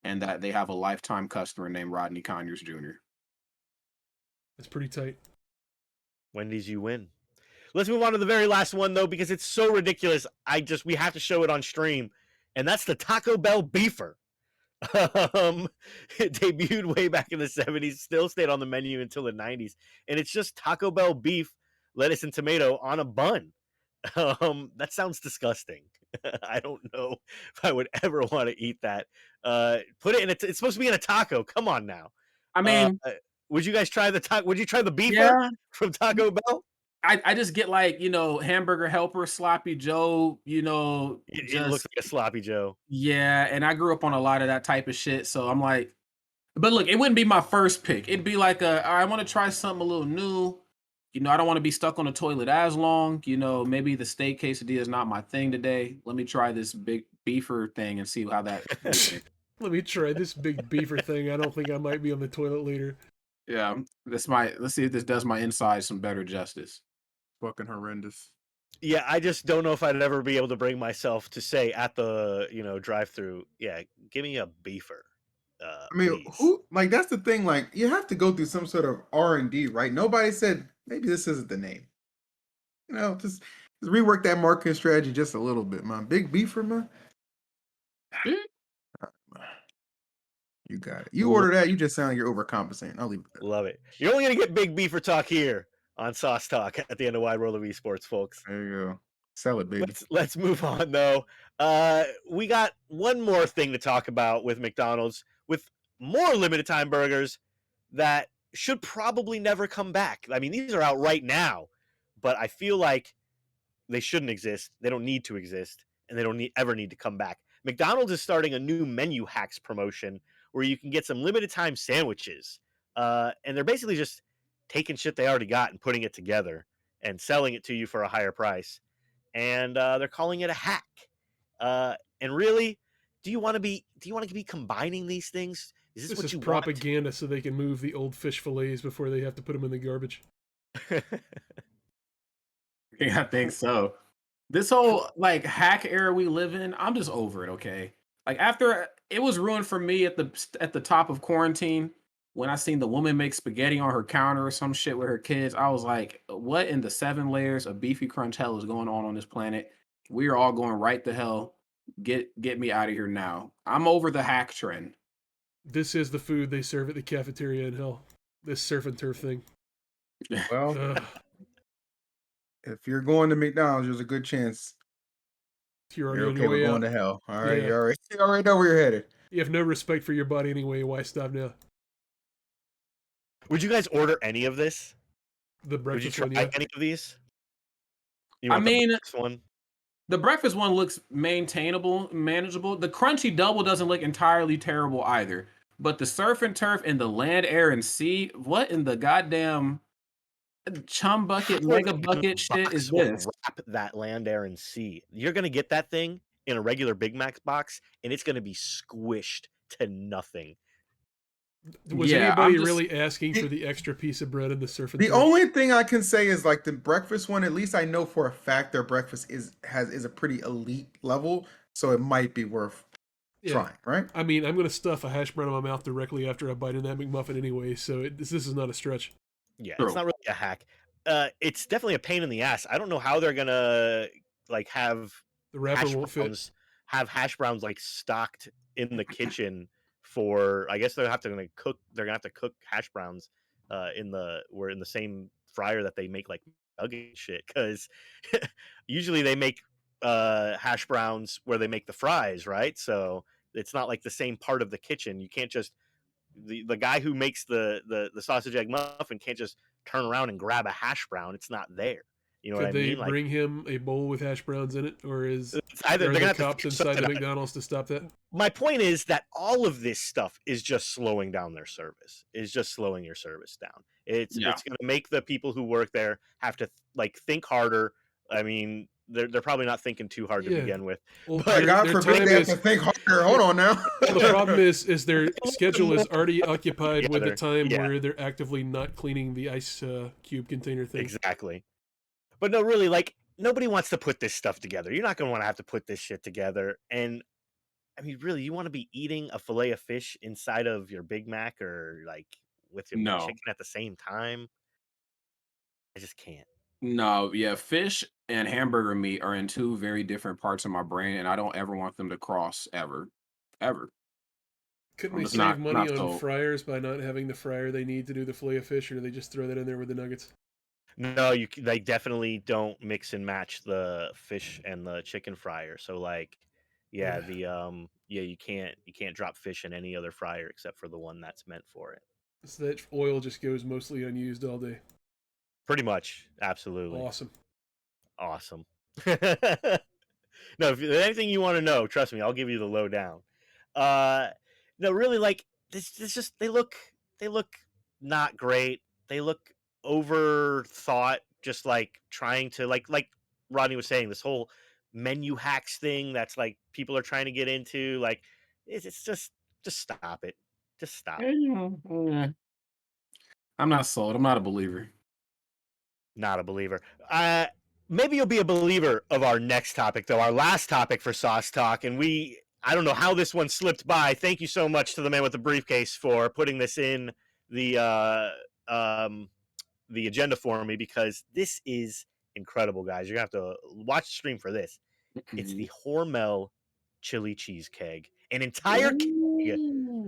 and that they have a lifetime customer named Rodney Conyers Jr. That's pretty tight. Wendy's, you win. Let's move on to the very last one though, because it's so ridiculous. We have to show it on stream, and that's the Taco Bell Beefer. It debuted way back in the 70s, still stayed on the menu until the 90s, and it's just Taco Bell beef, lettuce, and tomato on a bun. That sounds disgusting. I don't know if I would ever want to eat that. Put it in it's supposed to be in a taco. Come on now. I mean, Would you guys try the taco? Would you try the beefer yeah, from Taco Bell? I just get like, hamburger helper, sloppy Joe, It looks like a sloppy Joe. yeah, and I grew up on a lot of that type of shit, so I'm like, but look, it wouldn't be my first pick. It'd be like I want to try something a little new. I don't want to be stuck on the toilet as long. Maybe the steak quesadilla is not my thing today. Let me try this big beefer thing and see how that. Let me try this big beefer thing. I don't think I might be on the toilet later. Yeah, let's see if this does my insides some better justice. Fucking horrendous. Yeah, I just don't know if I'd ever be able to bring myself to say at the drive-through, yeah, give me a beefer. I mean, Please. who like that's the thing. Like you have to go through some sort of R&D, right? Nobody said maybe this isn't the name. Just rework that marketing strategy just a little bit, man. Big beefer, man. You got it. You order that, you just sound like you're overcompensating. I'll leave it there. Love it. You're only gonna get big beef for talk here on Sauce Talk at the end of Wide World of Esports, folks. There you go. Sell it, baby. Let's move on though. We got one more thing to talk about with McDonald's, with more limited time burgers that should probably never come back. I mean, these are out right now, but I feel like they shouldn't exist. They don't need to exist, and they don't ever need to come back. McDonald's is starting a new menu hacks promotion where you can get some limited time sandwiches, and they're basically just taking shit they already got and putting it together and selling it to you for a higher price. And they're calling it a hack. And really, do you want to be combining these things? Is this what you propaganda so they can move the old fish fillets before they have to put them in the garbage? Yeah, I think so. This whole like hack era we live in, I'm just over it. Okay, like after it was ruined for me at the top of quarantine when I seen the woman make spaghetti on her counter or some shit with her kids. I was like, what in the 7 layers of beefy crunch hell is going on this planet? We are all going right the hell. Get me out of here now. I'm over the hack trend. This is the food they serve at the cafeteria in hell. This surf and turf thing. Well, if you're going to McDonald's, there's a good chance you're okay with going to hell. All right, Yeah. you already know where you're headed. You have no respect for your body anyway. Why stop now? Would you guys order any of this? The breakfast Would you try any of these? I mean, one? The breakfast one looks maintainable, manageable. The crunchy double doesn't look entirely terrible either. But the surf and turf and the land, air, and sea, what in the goddamn chum bucket, mega bucket shit is this? Wrap that land, air, and sea. You're going to get that thing in a regular Big Mac box, and it's going to be squished to nothing. Was anybody really asking for the extra piece of bread in the surf and turf? The only thing I can say is like the breakfast one, at least I know for a fact their breakfast is a pretty elite level, so it might be worth trying, right? I mean, I'm going to stuff a hash brown in my mouth directly after I bite in that McMuffin anyway, so this is not a stretch. Yeah, it's not really a hack. It's definitely a pain in the ass. I don't know how they're going to like have the wrapper won't fit. Have hash browns like stocked in the kitchen for, I guess they're gonna have to cook hash browns in the same fryer that they make like nugget shit, because usually they make hash browns where they make the fries, right? So it's not like the same part of the kitchen. You can't just the guy who makes the sausage egg muffin can't just turn around and grab a hash brown. It's not there. You know what I mean? Could they bring him a bowl with hash browns in it, or is either there cops inside the McDonald's to stop that? My point is that all of this stuff is just slowing down their service. Is just slowing your service down. It's going to make the people who work there have to like think harder. I mean, they're probably not thinking too hard to begin with. Well, but God forbid they have to think harder. Hold on now. The problem is their schedule is already occupied with the time where they're actively not cleaning the ice cube container thing. Exactly. But no, really, like, nobody wants to put this stuff together. You're not going to want to have to put this shit together. And, I mean, really, you want to be eating a fillet of fish inside of your Big Mac or, like, with your chicken at the same time? I just can't. No, yeah, fish and hamburger meat are in 2 very different parts of my brain, and I don't ever want them to cross, ever. Ever. Couldn't they save money on fryers by not having the fryer they need to do the fillet of fish, or do they just throw that in there with the nuggets? No, they definitely don't mix and match the fish and the chicken fryer. So like, you can't drop fish in any other fryer except for the one that's meant for it. So that oil just goes mostly unused all day. Pretty much, absolutely. Awesome. No, if there's anything you want to know, trust me, I'll give you the lowdown. No, really, like this just they look not great. They look overthought, just like trying to like Rodney was saying, this whole menu hacks thing that's like people are trying to get into. Like it's just stop it. Just stop. I'm not sold. I'm not a believer. Not a believer. Maybe you'll be a believer of our next topic, though. Our last topic for Sauce Talk, and I don't know how this one slipped by. Thank you so much to the man with the briefcase for putting this in the agenda for me, because this is incredible, guys. You're gonna have to watch the stream for this. It's the Hormel chili cheese keg, an entire keg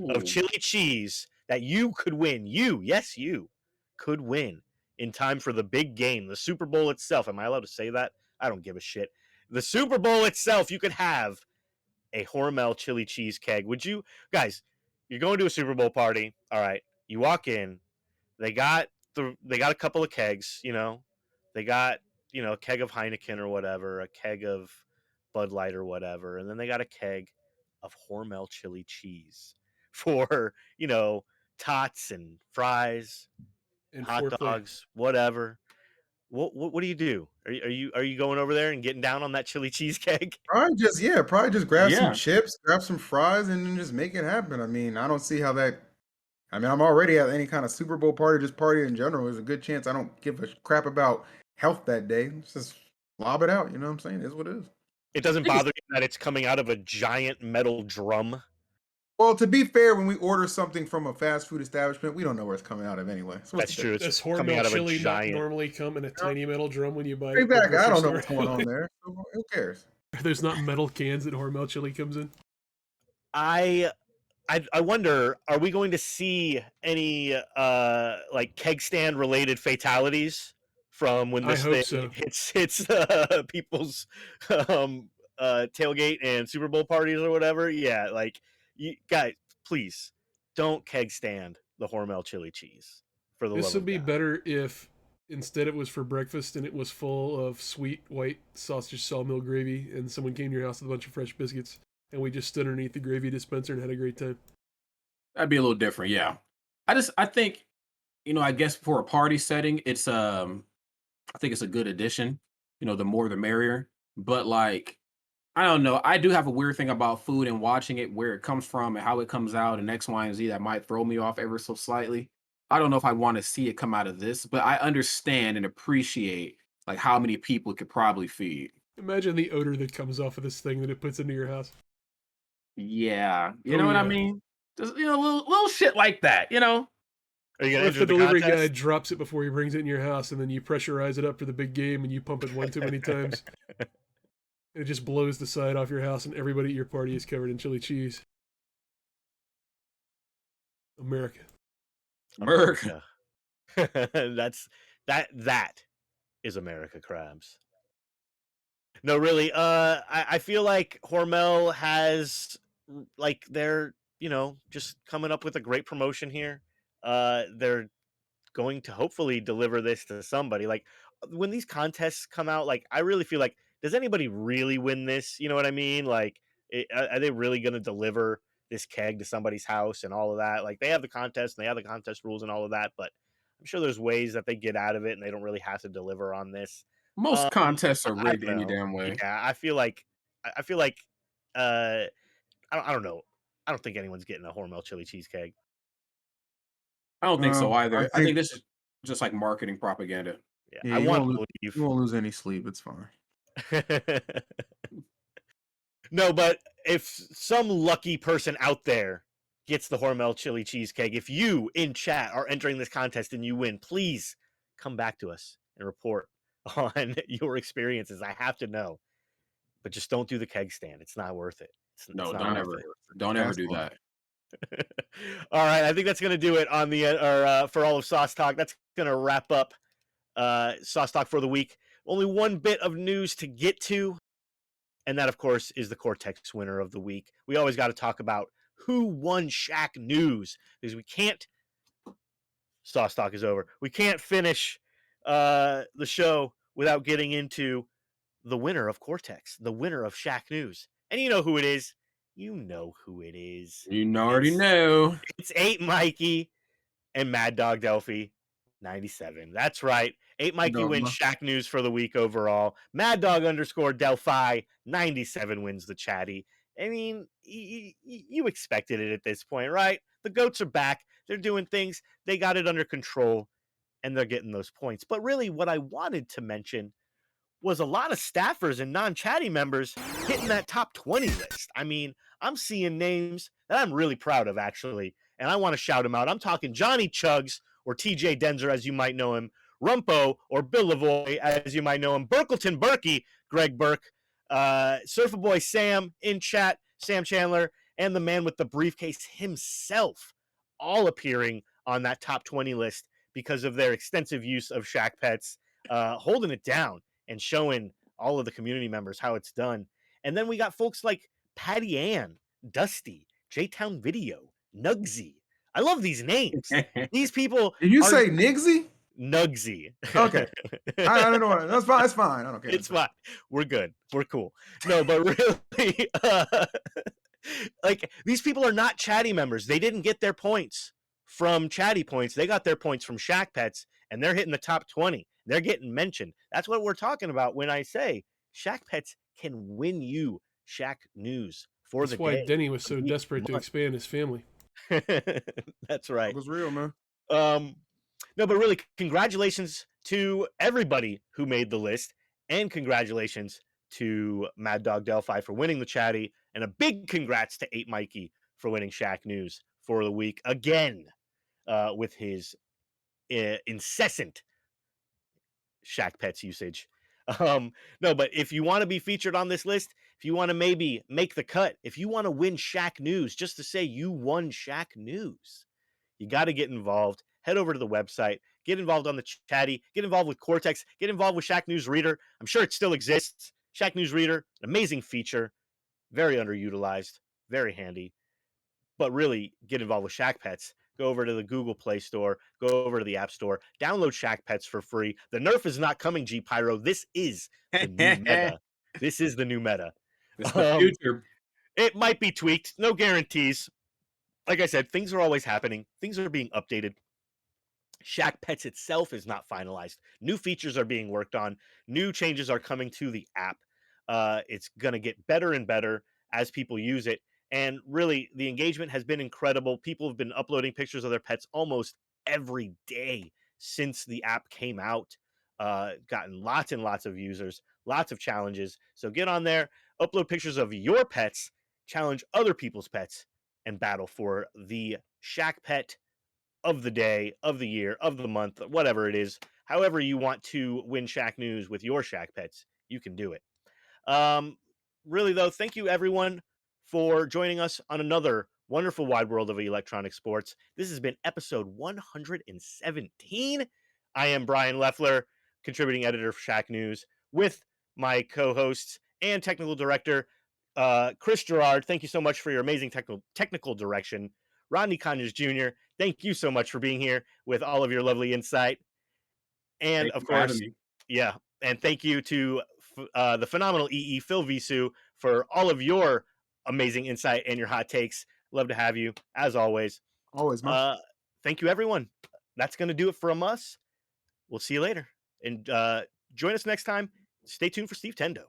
of chili cheese that you could win. Yes, you could win in time for the big game, the Super Bowl itself. Am I allowed to say that? I don't give a shit. The Super Bowl itself, you could have a Hormel chili cheese keg. Would you guys? You're going to a Super Bowl party. All right, you walk in. They got a couple of kegs. They got a keg of Heineken or whatever, a keg of Bud Light or whatever, and then they got a keg of Hormel chili cheese for tots and fries, And hot foreplay. dogs, whatever. What do you do? Are you going over there and getting down on that chili cheese keg? Probably just grab some Yeah. chips, grab some fries, and then just make it happen. I mean, I don't see how that. I mean, I'm already at any kind of Super Bowl party, just party in general. There's a good chance I don't give a crap about health that day. Let's just lob it out. You know what I'm saying? It's what it is. It doesn't bother you that it's coming out of a giant metal drum. Well, to be fair, when we order something from a fast food establishment, we don't know where it's coming out of anyway. So what's That's the true. Does It's coming Hormel out of a chili not giant. normally come in a tiny metal drum when you buy it? at the Exactly. I grocery don't know store? what's going on there. So who cares? There's not metal cans that Hormel chili comes in. I wonder, are we going to see any like keg stand related fatalities from when I this hope thing so. hits people's tailgate and Super Bowl parties or whatever? Yeah, like, you guys, please don't keg stand the Hormel chili cheese, for the This love would of be God. better if instead it was for breakfast and it was full of sweet white sausage sawmill gravy, and someone came to your house with a bunch of fresh biscuits, and we just stood underneath the gravy dispenser and had a great time. That'd be a little different, yeah. I think, I guess for a party setting, it's I think it's a good addition. The more the merrier. But like, I don't know. I do have a weird thing about food and watching it, where it comes from and how it comes out and X, Y, and Z that might throw me off ever so slightly. I don't know if I want to see it come out of this, but I understand and appreciate like how many people it could probably feed. Imagine the odor that comes off of this thing that it puts into your house. Yeah. You Oh, know what I yeah. mean? Just little shit like that, Are you Or gonna if enter the the delivery guy contest? drops it before he brings it in your house, and then you pressurize it up for the big game, and you pump it one too many times, it just blows the side off your house, and everybody at your party is covered in chili cheese. America. America. That is America crabs. No, really. I feel like Hormel has, like, they're just coming up with a great promotion here. They're going to hopefully deliver this to somebody. Like, when these contests come out, like, I really feel like, does anybody really win this? You know what I mean? Like, are they really going to deliver this keg to somebody's house and all of that? Like, they have the contest and they have the contest rules and all of that, but I'm sure there's ways that they get out of it and they don't really have to deliver on this. Most contests are I rigged don't any know. damn way. Yeah, I feel like uh I don't know. I don't think anyone's getting a Hormel chili cheesecake. I don't think so I either. I think think this is just like marketing propaganda. Yeah, yeah, I you want won't, to you believe. won't lose any sleep. It's fine. No, but if some lucky person out there gets the Hormel chili cheesecake, if you in chat are entering this contest and you win, please come back to us and report on your experiences. I have to know. But just don't do the keg stand. It's not worth it. It's No, not don't worth ever, it. don't ever Pass do on. that. All right, I think that's going to do it on the for all of Sauce Talk. That's going to wrap up Sauce Talk for the week. Only one bit of news to get to, and that, of course, is the Cortex winner of the week. We always got to talk about who won Shacknews, because we can't. Sauce Talk is over. We can't finish the show without getting into the winner of Cortex, the winner of Shacknews. And you know who it is. You know who it is. You already know. It's 8 Mikey and Mad Dog Delphi 97. That's right. 8 Mikey wins Shacknews for the week overall. Mad Dog _ Delphi 97 wins the chatty. I mean, you expected it at this point, right? The goats are back. They're doing things. They got it under control, and they're getting those points. But really, what I wanted to mention was a lot of staffers and non-chatty members hitting that top 20 list. I mean, I'm seeing names that I'm really proud of, actually, and I want to shout them out. I'm talking Johnny Chugs, or TJ Denzer, as you might know him, Rumpo, or Bill Lavoy, as you might know him, Burkleton Berkey, Greg Burke, Surfer Boy Sam in chat, Sam Chandler, and the man with the briefcase himself, all appearing on that top 20 list because of their extensive use of Shack Pets, holding it down and showing all of the community members how it's done. And then we got folks like Patty Ann, Dusty, J-Town Video, Nugsy. I love these names. These people Did you are say Nigsy? Nugsy. Okay. I don't know what that's fine. That's fine. I don't care. It's fine. We're good. We're cool. No, but really, like, these people are not chatty members. They didn't get their points from chatty points. They got their points from Shack Pets, and they're hitting the top 20. They're getting mentioned. That's what we're talking about when I say Shack Pets can win you Shack News for That's the why day. Denny was so desperate to expand his family. That's right. It was real, man. No, but really, congratulations to everybody who made the list, and congratulations to Mad Dog Delphi for winning the chatty, and a big congrats to 8 Mikey for winning Shack News for the week again, with his incessant Shack Pets usage. No, but if you want to be featured on this list, if you want to maybe make the cut, if you want to win Shack News, just to say you won Shack News, you got to get involved. Head over to the website, get involved on the chatty, get involved with Cortex, get involved with Shack News Reader. I'm sure it still exists. Shack News Reader, an amazing feature, very underutilized, very handy. But really, get involved with Shack Pets. Go over to the Google Play Store, go over to the App Store, download Shack Pets for free. The nerf is not coming, G Pyro. This is the new meta. This is the new meta. It's the future. It might be tweaked, no guarantees. Like I said, things are always happening. Things are being updated. Shack Pets itself is not finalized. New features are being worked on. New changes are coming to the app. It's going to get better and better as people use it. And really, the engagement has been incredible. People have been uploading pictures of their pets almost every day since the app came out. Gotten lots and lots of users, lots of challenges. So get on there, upload pictures of your pets, challenge other people's pets, and battle for the Shack Pet of the day, of the year, of the month, whatever it is. However you want to win Shack News with your Shack Pets, you can do it. Really, though, thank you, everyone, for joining us on another wonderful wide world of electronic sports. This has been episode 117. I am Bryan Lefler, contributing editor for Shack News, with my co-hosts and technical director, Chris Gerard. Thank you so much for your amazing technical direction. Rodney Conyers Jr., thank you so much for being here with all of your lovely insight. And, of course, yeah, and thank you to the phenomenal EE, Phil Visu, for all of your amazing insight and your hot takes. Love to have you, as always. Always, man. Thank you, everyone. That's going to do it from us. We'll see you later. And join us next time. Stay tuned for Steve Tendo.